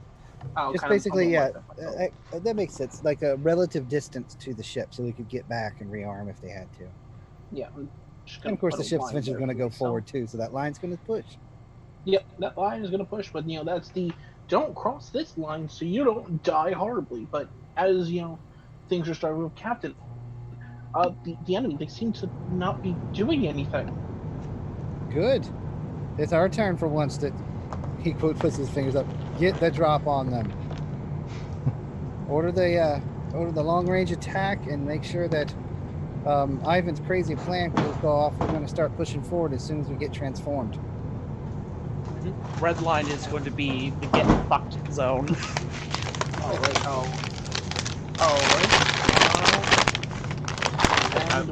S5: Just basically, that makes sense. Like a relative distance to the ship, so they could get back and rearm if they had to.
S3: Yeah.
S5: And of course, the ship's eventually going to go forward too, so that line's going to push.
S3: Yep, that line is going to push, but that's the don't cross this line so you don't die horribly. But as things are starting with Captain. The enemy, they seem to not be doing anything.
S5: Good. It's our turn for once that he puts his fingers up. Get the drop on them. Order the long range attack and make sure that Ivan's crazy plan will go off. We're going to start pushing forward as soon as we get transformed.
S2: Red line is going to be the get fucked zone.
S3: Alright.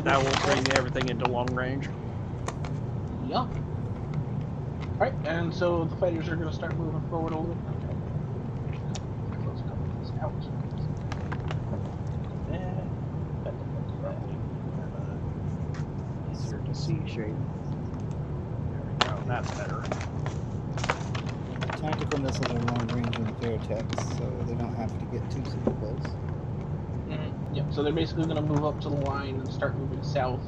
S2: That will bring everything into long range.
S3: Yup. Alright, and so the fighters are going to start moving forward a little bit. Let's cut this out.
S2: Easier to see shape. There we go, that's better.
S5: Tactical missiles are long range in Veritech, so they don't have to get too super close.
S3: Yep, so they're basically going to move up to the line and start moving south,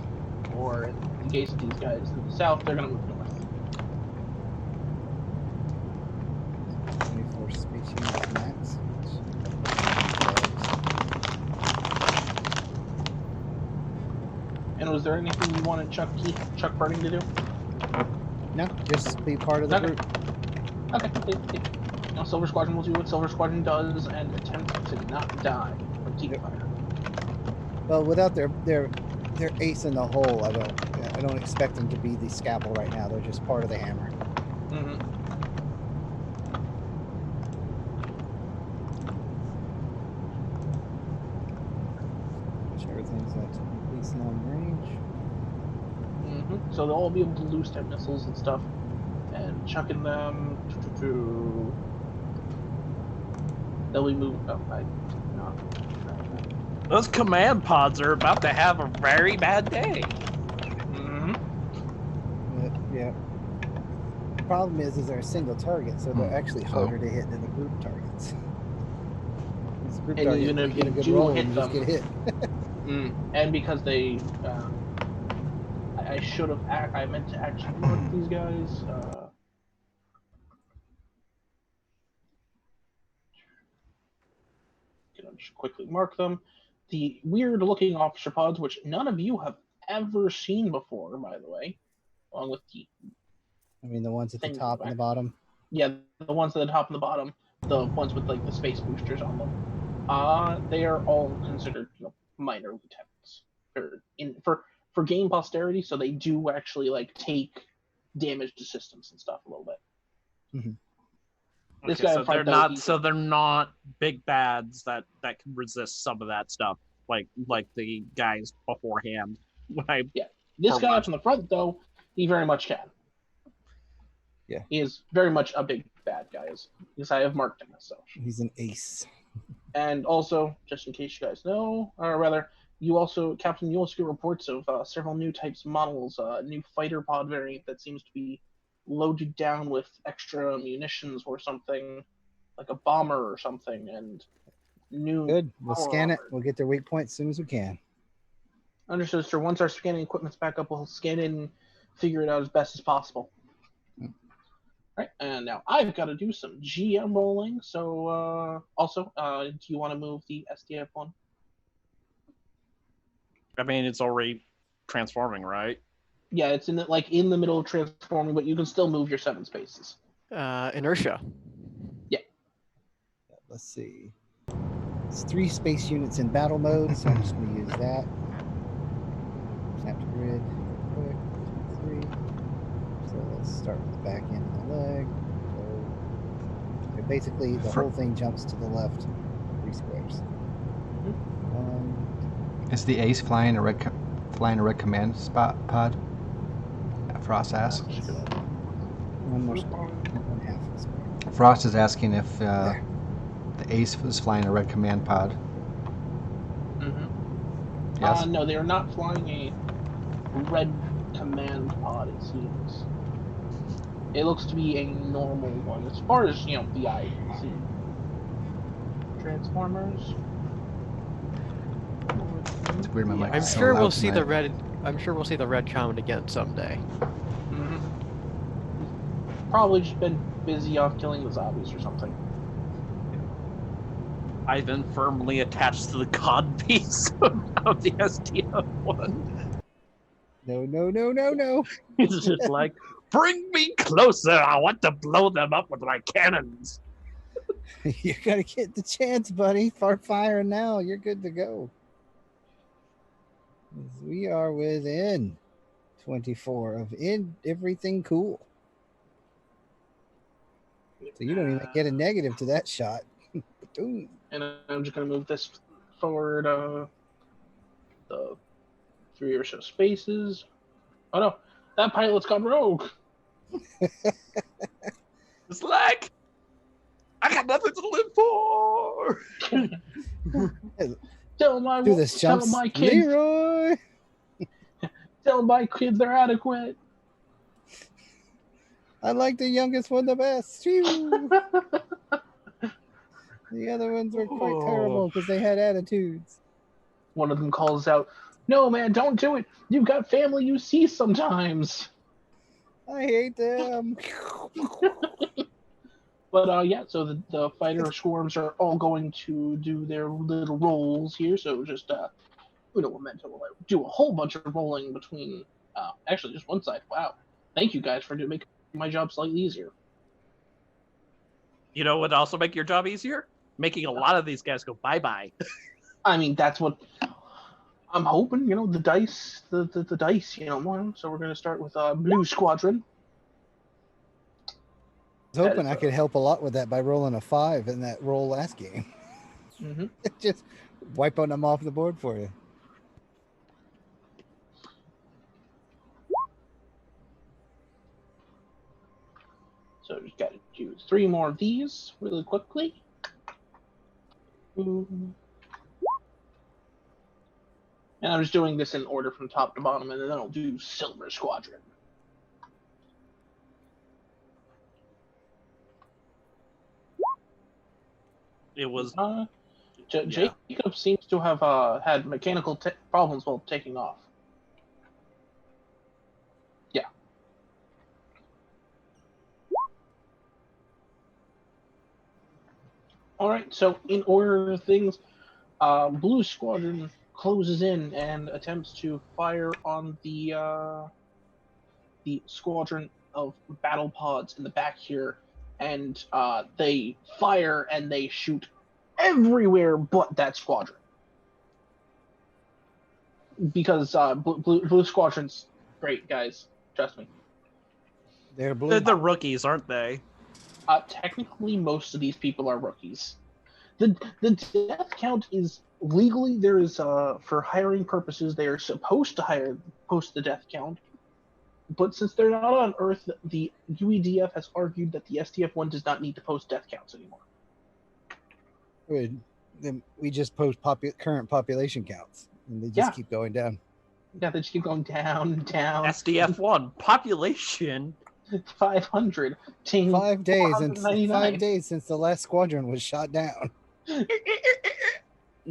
S3: or in the case of these guys to the south, they're going to move north.
S5: 24 space units max.
S3: And was there anything you wanted Chuck Burning to do?
S5: No, just be part of the group.
S3: Okay. Now Silver Squadron will do what Silver Squadron does and attempt to not die from team fire.
S5: Well, without their ace in the hole, I don't expect them to be the scalpel right now. They're just part of the hammer. Which everything's at least long range.
S3: So they'll all be able to loose their missiles and stuff, and chucking them. They'll be moving. Oh,
S2: Those command pods are about to have a very bad day.
S5: Yeah. The problem is they're a single target, so they're actually harder to hit than the group targets. These group targets,
S3: even if
S5: you get a
S3: you
S5: good
S3: do
S5: roll
S3: hit
S5: and you just
S3: them,
S5: get hit.
S3: And because they, I should have. I meant to actually mark these guys. Just quickly mark them. The weird-looking officer pods, which none of you have ever seen before, by the way, along with the.
S5: I mean, the ones at the top and the bottom.
S3: Yeah, the ones at the top and the bottom, the ones with like the space boosters on them. They are all considered, minor lieutenants. For game posterity, so they do actually like take damage to systems and stuff a little bit. This guy
S2: so they're not big bads that can resist some of that stuff, like the guys beforehand.
S3: This guy up in the front, though, he very much can.
S5: Yeah,
S3: he is very much a big bad guy, because I have marked him as such.
S5: He's an ace.
S3: And also, just in case you guys know, or rather, Captain, you also get reports of several new types of models, a new fighter pod variant that seems to be loaded down with extra munitions or something, like a bomber or something, and new.
S5: Good. We'll scan it. We'll get their weak points as soon as we can.
S3: Understood, sir. Once our scanning equipment's back up, we'll scan it and figure it out as best as possible. Right, and now I've got to do some GM rolling. So, also, do you want to move the SDF one?
S2: I mean, it's already transforming, right?
S3: Yeah, it's in the middle of transforming, but you can still move your 7 spaces.
S4: Inertia.
S3: Yeah.
S5: Let's see. It's 3 space units in battle mode, so I'm just going to use that. Snap to grid. Quick. 2, 3. So let's start with the back end of the leg. So basically, the whole thing jumps to the left 3 squares.
S1: Is the ace flying a red command spot pod? Frost asks.
S5: One more square. 1/2 of the square.
S1: Frost is asking if the ace was flying a red command pod. Yes.
S3: No, they are not flying a red command pod, it seems. It looks to be a normal one, as far as, the eye can see. Transformers.
S1: It's weird, my mic
S4: I'm
S1: is so
S4: sure
S1: loud
S4: we'll see
S1: tonight.
S4: the red. I'm sure we'll see the red comet again someday.
S3: Probably just been busy off killing the zombies or something.
S2: I've been firmly attached to the cod piece of the SDF one.
S5: No.
S2: It's just like, bring me closer. I want to blow them up with my cannons.
S5: You gotta get the chance, buddy. Start firing now. You're good to go. We are within 24 of everything cool. So you don't even get a negative to that shot.
S3: And I'm just going to move this forward the 3 or so spaces. Oh no, that pilot's gone rogue.
S2: It's like I got nothing to live for.
S3: Tell my kids,
S5: Leroy.
S3: Tell my kids they're adequate.
S5: I like the youngest one the best. The other ones were quite terrible because they had attitudes.
S3: One of them calls out, "No, man, don't do it. You've got family you see sometimes."
S5: I hate them.
S3: But yeah, so the fighter swarms are all going to do their little rolls here. So just Memento will do a whole bunch of rolling between actually just one side. Wow, thank you guys for making my job slightly easier.
S2: You know what would also make your job easier? Making a lot of these guys go bye-bye.
S3: I mean, that's what I'm hoping. The dice, the dice. So we're gonna start with Blue Squadron.
S5: I was hoping I could help a lot with that by rolling a 5 in that roll last game.
S3: Mm-hmm.
S5: Just wiping them off the board for you.
S3: So just got to do 3 more of these really quickly. And I'm just doing this in order from top to bottom, and then I'll do Silver Squadron.
S2: It was
S3: Jacob seems to have had mechanical problems while taking off. Yeah. All right. So in order of things, Blue Squadron closes in and attempts to fire on the squadron of battle pods in the back here. And they fire and they shoot everywhere but that squadron. Because Blue Squadron's great, guys. Trust me.
S5: They're blue.
S2: They're the rookies, aren't they?
S3: Technically, most of these people are rookies. The death count is legally there is for hiring purposes they are supposed to post the death count. But since they're not on Earth, the UEDF has argued that the STF-1 does not need to post death counts anymore.
S5: Good. Then we just post current population counts, and they just keep going down.
S3: Yeah, they just keep going down.
S2: STF-1 population
S3: 500.
S5: 5 days and 5 days since the last squadron was shot down.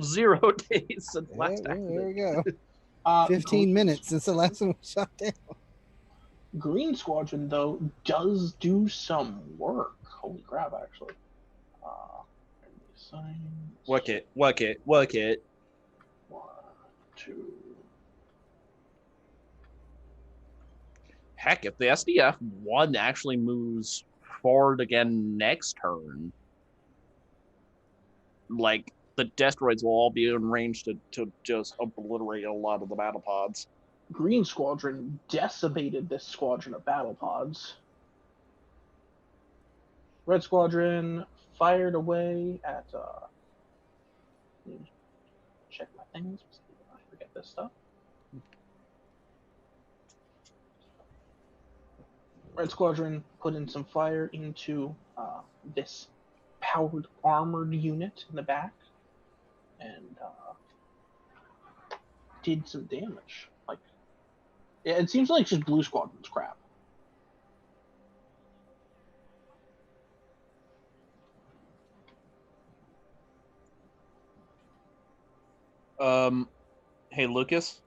S2: 0 days since last time.
S5: There we go. 15 minutes since the last one was shot down.
S3: Green Squadron, though, does do some work. Holy crap, actually.
S2: Work it.
S3: 1, 2.
S2: Heck, if the SDF-1 actually moves forward again next turn, like, the Destroids will all be in range to just obliterate a lot of the battle pods.
S3: Green Squadron decimated this squadron of battle pods. Red Squadron fired away at check my things. I forget this stuff. Red Squadron put in some fire into this powered armored unit in the back and did some damage. Like, it seems like just Blue Squadron's crap.
S2: Hey Lucas.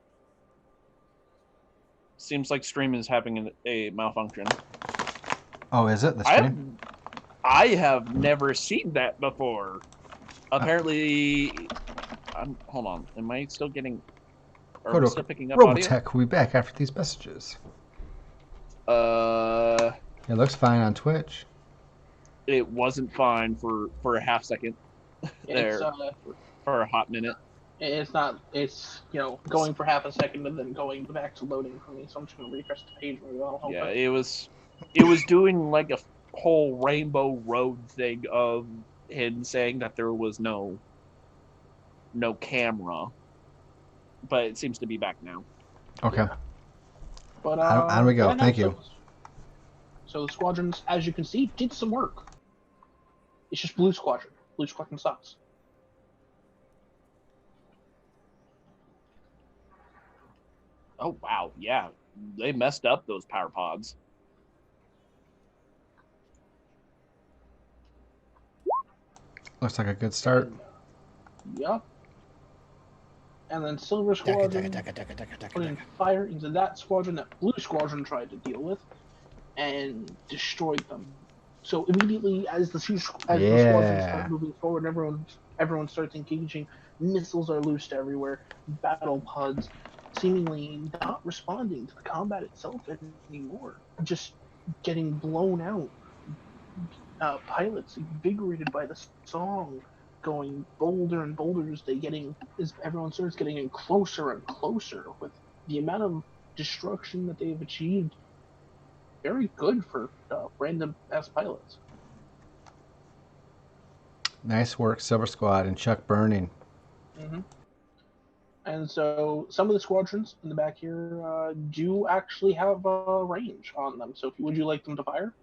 S2: Seems like stream is having a malfunction.
S1: Oh, is it the stream?
S2: I have never seen that before. Apparently, hold on. Am I still getting? Are we still picking up
S1: Robotech will be back after these messages.
S2: It
S1: It looks fine on Twitch.
S2: It wasn't fine for a half second there for a hot minute.
S3: It's not. It's going for half a second and then going back to loading for me. So I'm just gonna refresh the page.
S2: Yeah, it was doing like whole Rainbow Road thing of him saying that there was no camera, but it seems to be back now.
S1: Okay.
S3: But
S1: on we go.
S3: yeah, no,
S1: Thank you.
S3: So the squadrons, as you can see, did some work. It's just Blue Squadron. Blue Squadron sucks.
S2: Oh wow, yeah, they messed up those power pods.
S1: Looks like a good start.
S3: Yep. And then Silver Squadron put in fire into that squadron that Blue Squadron tried to deal with, and destroyed them. So immediately, as the squadrons start moving forward, everyone starts engaging. Missiles are loosed everywhere. Battle pods seemingly not responding to the combat itself anymore, just getting blown out. Pilots invigorated by the song, going bolder and bolder as everyone starts getting in closer and closer with the amount of destruction that they've achieved. Very good for random ass pilots.
S1: Nice work, Silver Squad and Chuck Burning.
S3: Mm-hmm. And so some of the squadrons in the back here do actually have range on them. So would you like them to fire?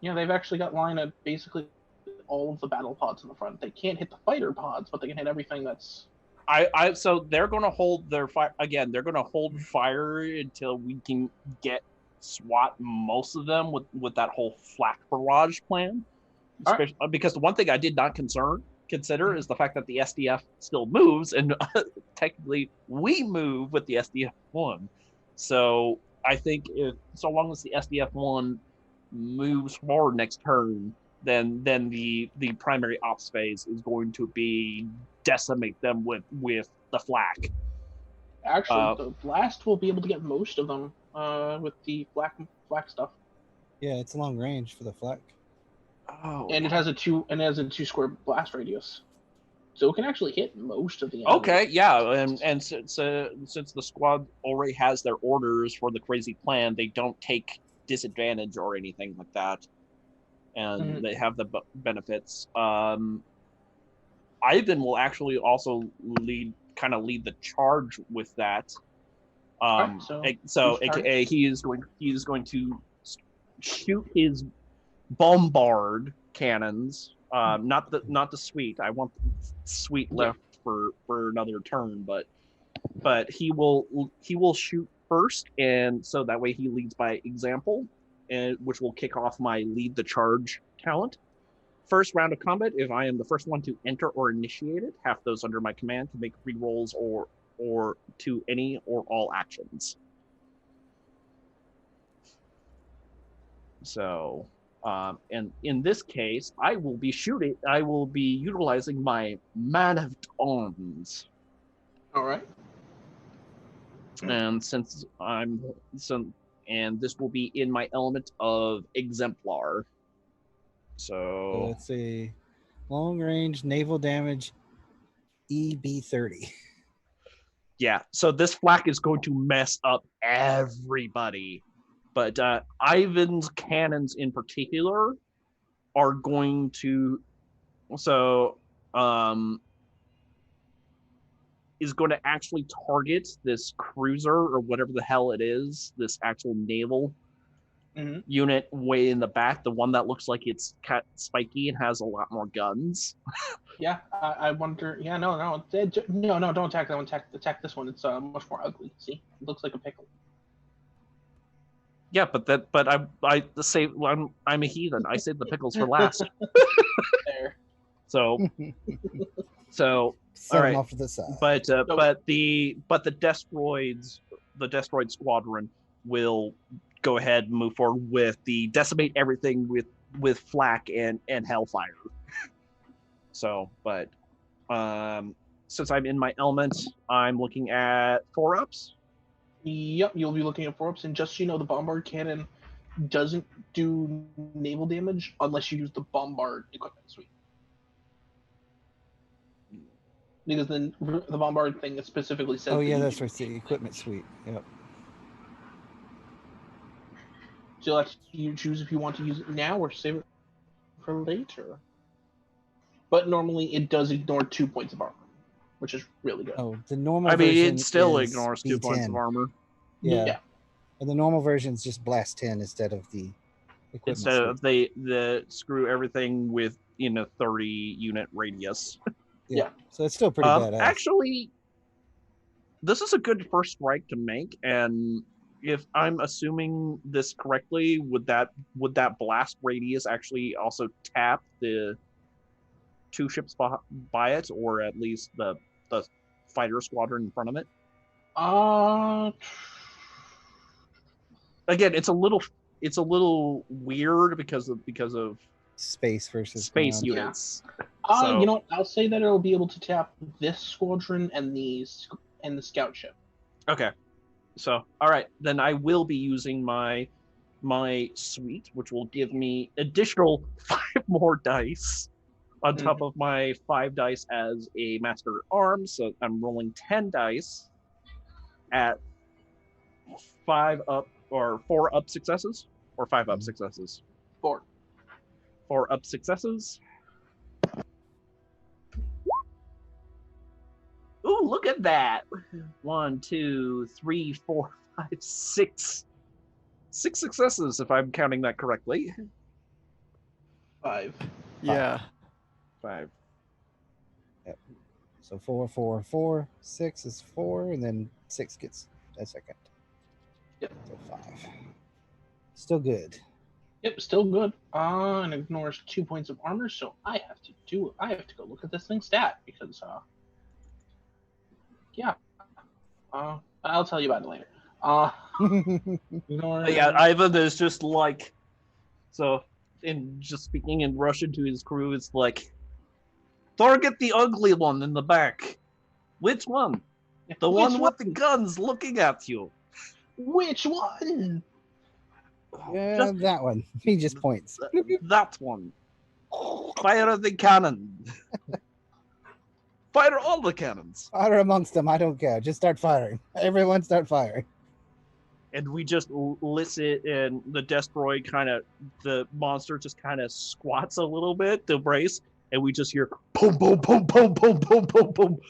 S3: Yeah, they've actually got line of basically all of the battle pods in the front. They can't hit the fighter pods, but they can hit everything that's.
S2: So they're going to hold their fire again. They're going to hold fire until we can SWAT most of them with that whole flak barrage plan. Right. Because the one thing I did not consider is the fact that the SDF still moves, and technically we move with the SDF-1. So I think so long as the SDF-1 moves forward next turn, then the primary ops phase is going to be decimate them with the flak.
S3: Actually, the blast will be able to get most of them with the flak stuff.
S5: Yeah, it's long range for the flak.
S3: Oh, and it has a 2 square blast radius, so it can actually hit most of the enemies.
S2: Okay, yeah, and since the squad already has their orders for the crazy plan, they don't take disadvantage or anything like that, and they have the benefits. Ivan will actually also lead the charge with that. AKA he is going to shoot his bombard cannons. Not the sweet. I want the sweet left for another turn, but he will shoot first, and so that way he leads by example, and which will kick off my lead the charge talent. First round of combat, if I am the first one to enter or initiate it, half those under my command can make rerolls or to any or all actions. So, and in this case, I will be utilizing my Man of Arms.
S3: All right.
S2: And and this will be in my element of exemplar. So
S5: let's see, long range naval damage, EB30.
S2: Yeah, so this flak is going to mess up everybody, but Ivan's cannons in particular are going to is going to actually target this cruiser or whatever the hell it is, this actual naval unit way in the back, the one that looks like it's spiky and has a lot more guns.
S3: Yeah, I wonder. Yeah, no, don't attack that one. Attack this one. It's much more ugly. See, it looks like a pickle.
S2: Yeah, but I say I'm a heathen. I saved the pickles for last.
S3: There.
S2: So all right.
S5: Off to the side.
S2: But the Destroid squadron will go ahead and move forward with the decimate everything with flak and hellfire. So, but since I'm in my element, I'm looking at 4-ups.
S3: Yep, you'll be looking at 4-ups, and just so you know, the bombard cannon doesn't do naval damage unless you use the bombard equipment suite. Because then the bombard thing specifically says.
S5: Oh yeah, that's right. The equipment suite. Yep.
S3: So you choose if you want to use it now or save it for later. But normally it does ignore 2 points of armor, which is really good.
S5: Oh, the normal
S2: I mean,
S5: version
S2: it still
S5: is
S2: ignores 2 points of
S5: B10.
S2: armor.
S5: Yeah. And the normal version is just blast 10 instead of the equipment.
S2: Instead of the screw everything with 30 unit radius.
S5: Yeah. So it's still pretty badass.
S2: Actually, this is a good first strike to make, and if I'm assuming this correctly, would that blast radius actually also tap the 2 ships by it, or at least the fighter squadron in front of it? Again, it's a little weird because of
S5: space versus
S2: space
S5: ground.
S2: units.
S3: You know what? I'll say that it'll be able to tap this squadron and the scout ship.
S2: Okay. So, all right, then I will be using my suite, which will give me additional 5 more dice on top of my 5 dice as a master at arms. So I'm rolling 10 dice at 5 up or 4 up successes or 5 up successes.
S3: 4
S2: up successes. Ooh, look at that. 1, 2, 3, 4, 5, 6. 6 successes, if I'm counting that correctly.
S3: 5.
S4: Yeah.
S2: 5.
S5: Yep. So 4, 4, 4. 6 is 4, and then 6 gets a second.
S3: Yep.
S5: So 5. Still good.
S3: Yep, still good. And ignores 2 points of armor, so I have to go look at this thing's stat because yeah. I'll tell you about it later.
S2: Yeah, Ivan is just like, so, in just speaking in Russian to his crew, it's like, target the ugly one in the back. Which one? The one with the guns looking at you.
S3: Which one?
S5: Yeah, that one. He just points.
S2: That one. Fire the cannon. Fire all the cannons.
S5: Fire amongst them. I don't care. Just start firing. Everyone start firing.
S2: And we just listen, and the monster just kind of squats a little bit to brace, and we just hear boom, boom, boom, boom, boom, boom, boom, boom,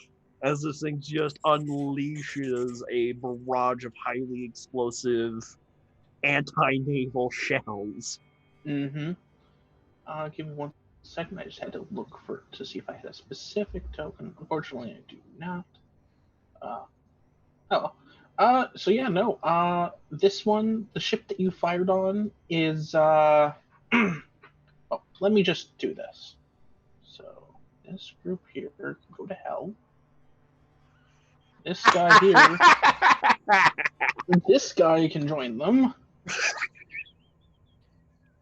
S2: as this thing just unleashes a barrage of highly explosive anti-naval shells.
S3: Mm-hmm. Give me 1 second. I just had to look to see if I had a specific token. Unfortunately, I do not. So yeah, no. This one, the ship that you fired on is oh, let me just do this. So this group here can go to hell. This guy here, this guy can join them.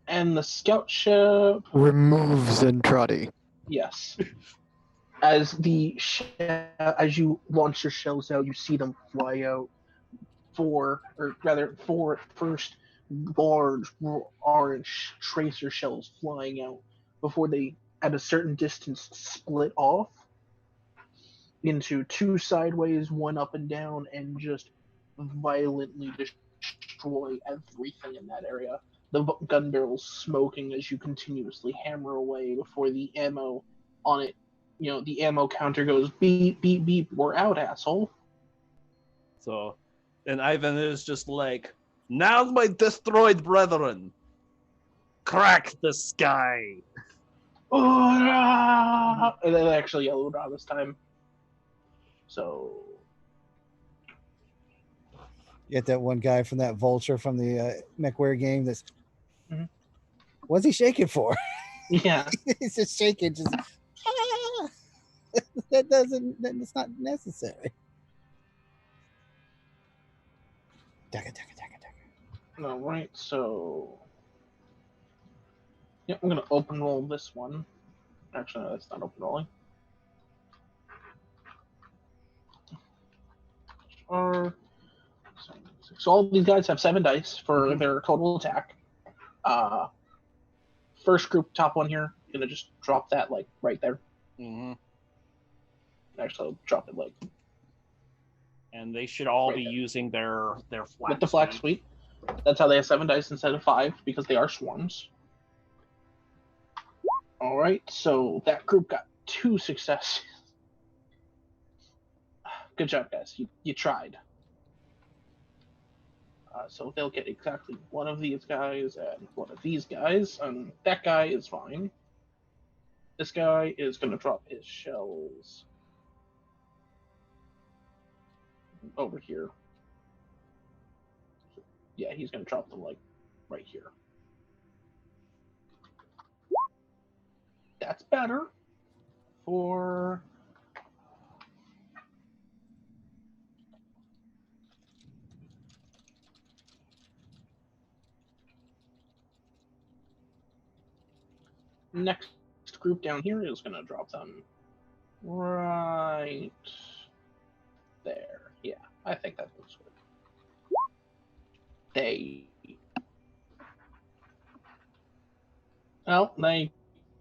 S3: And the scout ship
S4: remove Zentradi.
S3: Yes. As you launch your shells out, you see them fly out. 4 first large orange tracer shells flying out before they, at a certain distance, split off into 2 sideways, 1 up and down, and just violently destroy everything in that area. The gun barrels smoking as you continuously hammer away before the ammo on it, the ammo counter goes beep, beep, beep, we're out, asshole.
S2: So, and Ivan is just like, now my destroyed brethren, crack the sky.
S3: And then actually yellowed out this time. So
S5: You get that one guy from that vulture from the MechWare game that's what's he shaking for?
S3: Yeah.
S5: He's just shaking, just that's not necessary.
S3: All right, so yeah, I'm gonna open roll this one. Actually, no, that's not open rolling. So all these guys have 7 dice for their total attack. First group, top one here, gonna just drop that like right there. Actually, I'll drop it like.
S2: And they should all be using their flak
S3: with the flak suite. That's how they have 7 dice instead of 5, because they are swarms. Alright, so that group got 2 successes. Good job, guys. You tried. So they'll get exactly one of these guys and one of these guys, and that guy is fine. This guy is going to drop his shells over here. Yeah, he's going to drop them, like, right here. That's better for... Next group down here is going to drop them right there. Yeah, I think that looks good. They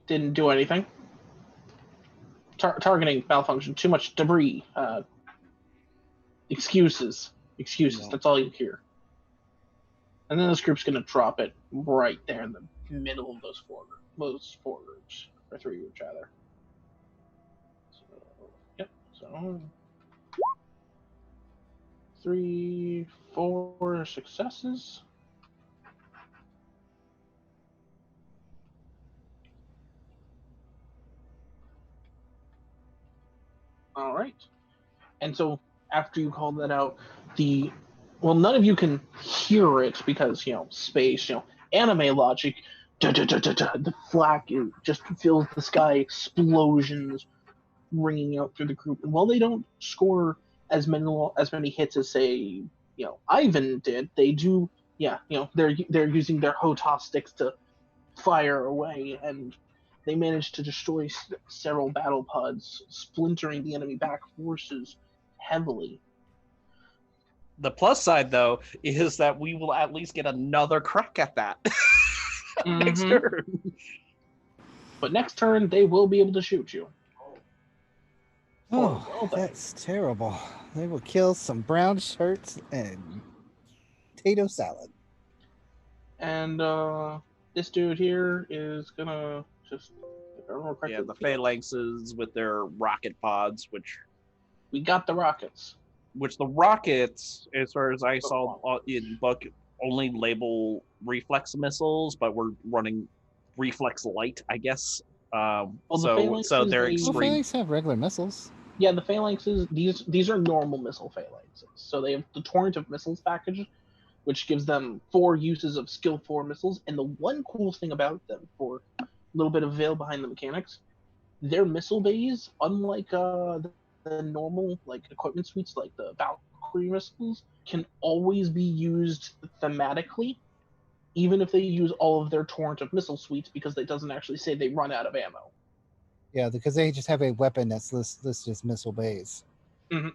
S3: didn't do anything. Targeting malfunction. Too much debris. Excuses.
S1: No.
S3: That's all you hear. And then this group's going to drop it right there in the middle of those four groups. Or 3 groups, rather. So, yep. So 3, 4 successes. All right. And so after you call that out, none of you can hear it because, space, anime logic, the flak just fills the sky, explosions ringing out through the group. And while they don't score as many hits as, say, Ivan did, they do, they're using their Hotas sticks to fire away, and they managed to destroy several battle pods, splintering the enemy back forces heavily.
S2: The plus side, though, is that we will at least get another crack at that next turn.
S3: But next turn, they will be able to shoot you.
S5: Oh, that's terrible. They will kill some brown shirts and potato salad.
S3: And this dude here is gonna just...
S2: Yeah, the phalanxes with their rocket pods, which...
S3: We got the rockets.
S2: Which the rockets, as far as I saw in book, only label reflex missiles, but we're running reflex light, I guess. So they're extreme.
S5: The phalanx have regular missiles.
S3: Yeah, the phalanxes, these are normal missile phalanxes. So they have the Torrent of Missiles package, which gives them 4 uses of Skill 4 missiles. And the one cool thing about them, for a little bit of veil behind the mechanics, their missile bays, unlike the normal equipment suites like the Valkyrie missiles, can always be used thematically, even if they use all of their Torrent of Missile suites, because it doesn't actually say they run out of ammo.
S5: Yeah, because they just have a weapon that's listed as missile bays.
S3: Mm-hmm.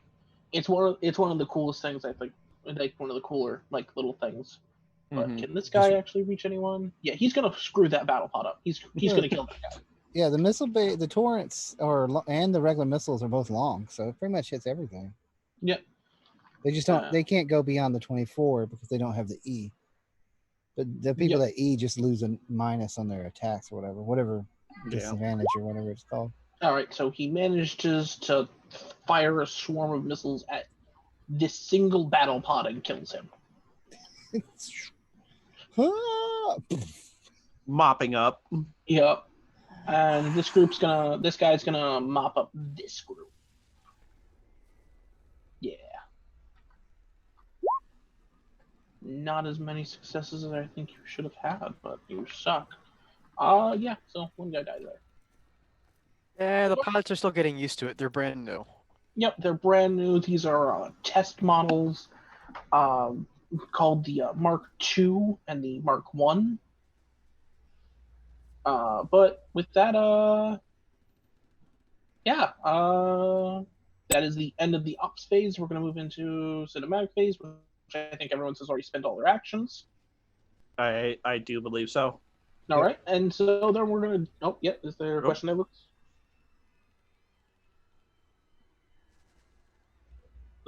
S3: It's one of the coolest things, I think. Like one of the cooler little things. But can this guy actually reach anyone? Yeah, he's gonna screw that battle pod up. He's gonna kill that guy.
S5: Yeah, the missile bay, the torrents and the regular missiles are both long, so it pretty much hits everything.
S3: Yep.
S5: They just don't. They can't go beyond the 24 because they don't have the E. But the people that E just lose a minus on their attacks or whatever disadvantage or whatever it's called.
S3: All right, so he manages to fire a swarm of missiles at this single battle pod and kills him.
S2: Mopping up.
S3: Yep. And this guy's gonna mop up this group. Yeah. Not as many successes as I think you should have had, but you suck. Yeah, so one guy died there.
S4: Yeah, the pilots are still getting used to it. They're brand new.
S3: Yep, they're brand new. These are test models called the Mark II and the Mark I. But with that, that is the end of the ops phase. We're going to move into cinematic phase, which I think everyone has already spent all their actions.
S2: I do believe so.
S3: All right, and so then we're going to... Oh, yeah, is there a question there, Lucas?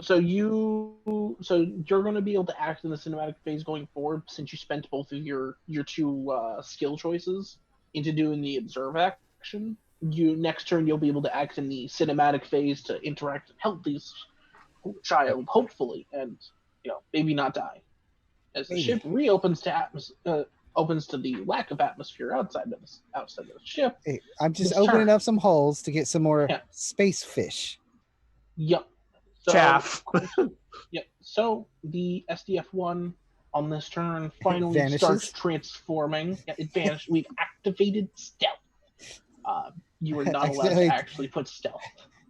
S3: So you're going to be able to act in the cinematic phase going forward, since you spent both of your two skill choices into doing the observe action. You next turn you'll be able to act in the cinematic phase to interact and help these child, hopefully, and maybe not die. As the ship reopens to opens to the lack of atmosphere outside of the ship.
S5: Hey, I'm just opening up some holes to get some more space fish.
S3: Yep. So,
S2: Chaff.
S3: Yep. So the SDF-1 on this turn finally starts transforming. Yeah, it vanished. We've activated stealth. You are not allowed to actually put stealth.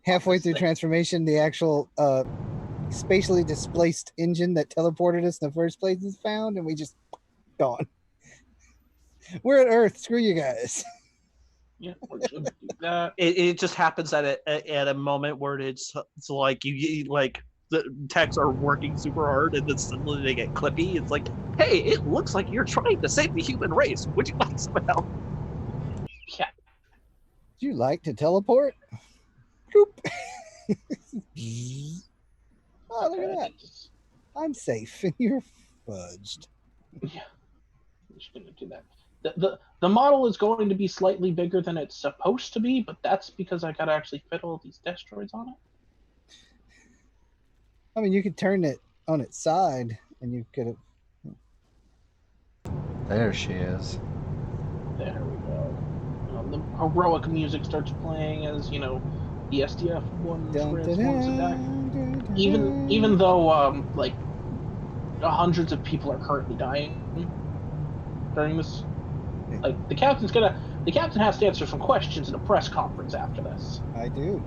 S5: Halfway through transformation, the actual spatially displaced engine that teleported us in the first place is found, and we just gone. We're at Earth. Screw you guys.
S3: Yeah, we're just gonna do that.
S2: It just happens at a moment where it's like you like the techs are working super hard and then suddenly they get clippy. It's like, hey, it looks like you're trying to save the human race. Would you like some help?
S3: Yeah.
S5: Would you like to teleport? Boop. Oh, look at that. I'm safe and you're fudged.
S3: Yeah. I'm just gonna do that. The model is going to be slightly bigger than it's supposed to be, but that's because I gotta actually fit all these destroids on it.
S5: I mean, you could turn it on its side, and you could have.
S1: There she is.
S3: There we go. The heroic music starts playing as the SDF-1 transforms it back. Even though like hundreds of people are currently dying during this. Like the captain has to answer some questions in a press conference after this.
S5: I do.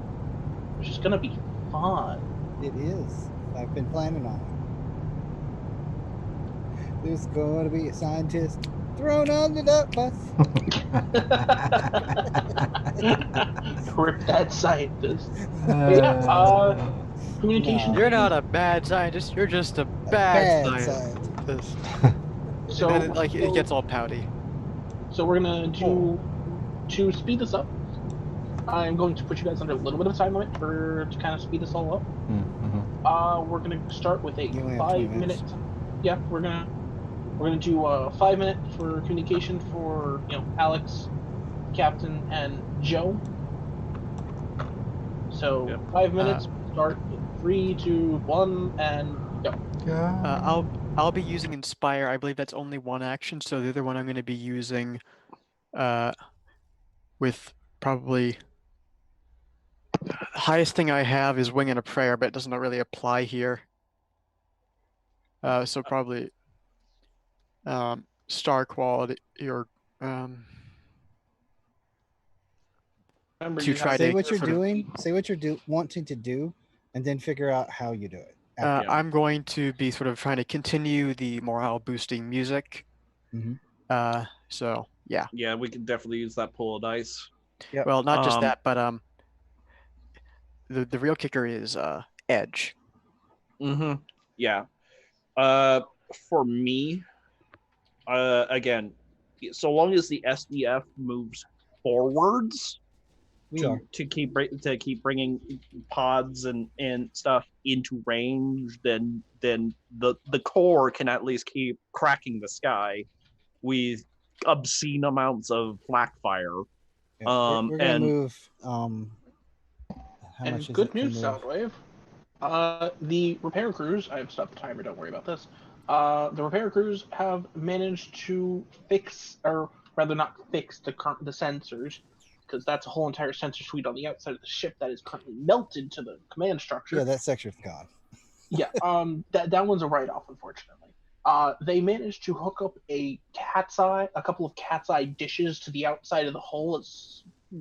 S3: Which is gonna be fun.
S5: It is. I've been planning on it. There's going to be a scientist thrown under the bus.
S3: Rip that scientist. Communication.
S4: You're not a bad scientist. You're just a bad scientist.
S3: So
S4: and then, it gets all pouty.
S3: So we're gonna do to speed this up. I'm going to put you guys under a little bit of a time limit to kind of speed this all up.
S1: Mm-hmm.
S3: We're gonna start with a 5 minute. Yeah, we're gonna do a 5 minute for communication for Alex, Captain, and Joe. So 5 minutes. Start in 3, 2, 1, and go.
S4: I'll be using Inspire. I believe that's only one action, so the other one I'm going to be using with probably the highest thing I have is Wing and a Prayer, but it does not really apply here. So probably Star Quality or
S5: to try to say what you're doing, say what you're wanting to do, and then figure out how you do it.
S4: I'm going to be sort of trying to continue the morale boosting music. So yeah.
S2: Yeah, we can definitely use that pool of dice.
S5: Yep.
S4: Well, not just that, but the real kicker is edge.
S2: Yeah. For me, again, so long as the SDF moves forwards to keep bringing pods and stuff into range, then the core can at least keep cracking the sky with obscene amounts of flak fire.
S5: Yeah, we're gonna move. How
S3: and
S5: much is
S3: good
S5: it
S3: news,
S5: to move?
S3: Soundwave. The repair crews. I've stopped the timer. Don't worry about this. The repair crews have managed to fix, or rather, not fix the sensors, because that's a whole entire sensor suite on the outside of the ship that is currently melted to the command structure.
S5: Yeah, that section's gone.
S3: Yeah. That one's a write-off, unfortunately. They managed to hook up a couple of cat's eye dishes to the outside of the hull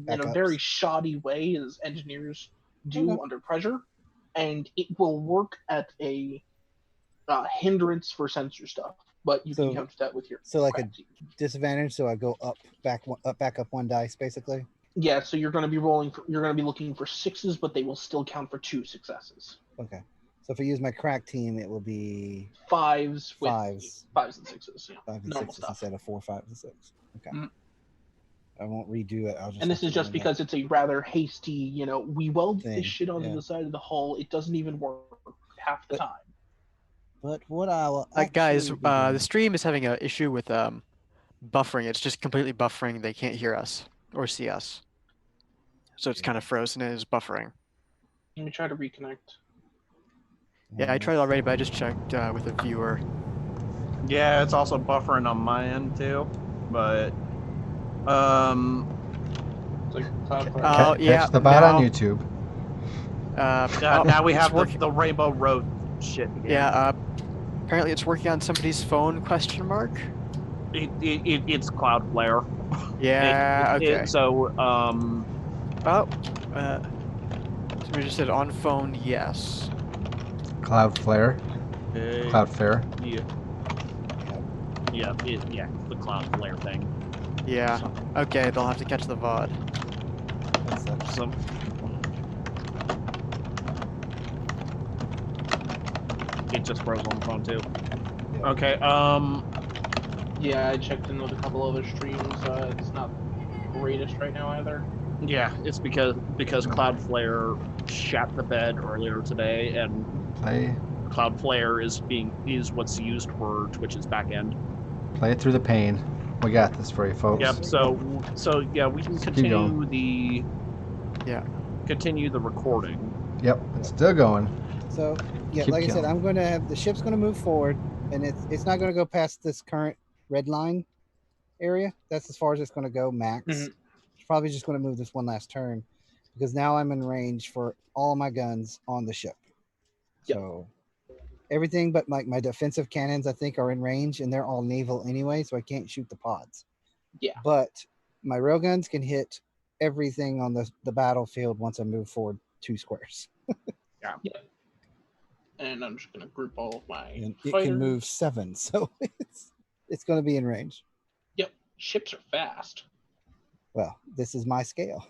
S3: in a very shoddy way, as engineers do under pressure, and it will work at a hindrance for sensor stuff. But you can counter that with your
S5: disadvantage. So I go back up one dice, basically.
S3: Yeah. So you're going to be looking for 6s, but they will still count for 2 successes.
S5: Okay. So if I use my crack team, it will be
S3: 5s and 6s. Yeah.
S5: 5 and 6s instead of 4, 5, and 6. Okay. I won't redo it.
S3: And this is just because it's a rather hasty, we welded this shit onto the side of the hull. It doesn't even work. half the time.
S5: But what I will
S4: Guys,
S5: actually be doing-
S4: the stream is having an issue with buffering. It's just completely buffering. They can't hear us or see us. So it's kind of frozen and is buffering.
S3: Let me try to reconnect.
S4: Yeah, I tried already, but I just checked with a viewer.
S2: Yeah, it's also buffering on my end too, but
S3: It's like cloud for
S4: Oh, yeah,
S1: Catch the bot on
S4: now-
S1: YouTube.
S2: now we
S4: it's
S2: have
S4: working.
S2: the Rainbow Road shit again.
S4: Yeah, apparently it's working on somebody's phone, question mark?
S2: It's Cloudflare.
S4: Yeah, okay. Somebody just said on phone, yes.
S1: Cloudflare. Cloudflare.
S2: Yeah, the Cloudflare thing.
S4: Yeah, okay, they'll have to catch the VOD.
S2: So, it just froze on the phone too.
S5: Yeah.
S2: Okay,
S3: Yeah, I checked in with a couple other streams. It's not greatest right now either.
S2: yeah, it's because Cloudflare shat the bed earlier today, and
S1: Play
S2: Cloudflare is what's used for Twitch's backend.
S1: play it through the pain. We got this for you, folks.
S2: Yep. So yeah, we can continue the recording.
S1: Yep, it's still going.
S5: So yeah,
S1: Keep
S5: like I said,
S1: going.
S5: I'm going to have the ship's going to move forward, and it's not going to go past this current red line area. That's as far as it's going to go max.
S3: Mhm.
S5: It's probably just going to move this one last turn because now I'm in range for all of my guns on the ship.
S3: Yep.
S5: So everything but my defensive cannons, I think, are in range, and they're all naval anyway, so I can't shoot the pods.
S3: Yeah.
S5: But my railguns can hit everything on the battlefield once I move forward 2 squares.
S3: And I'm just gonna group all of my
S5: And it
S3: fighters.
S5: can move 7, so it's going to be in range.
S3: Yep, ships are fast.
S5: Well, this is my scale.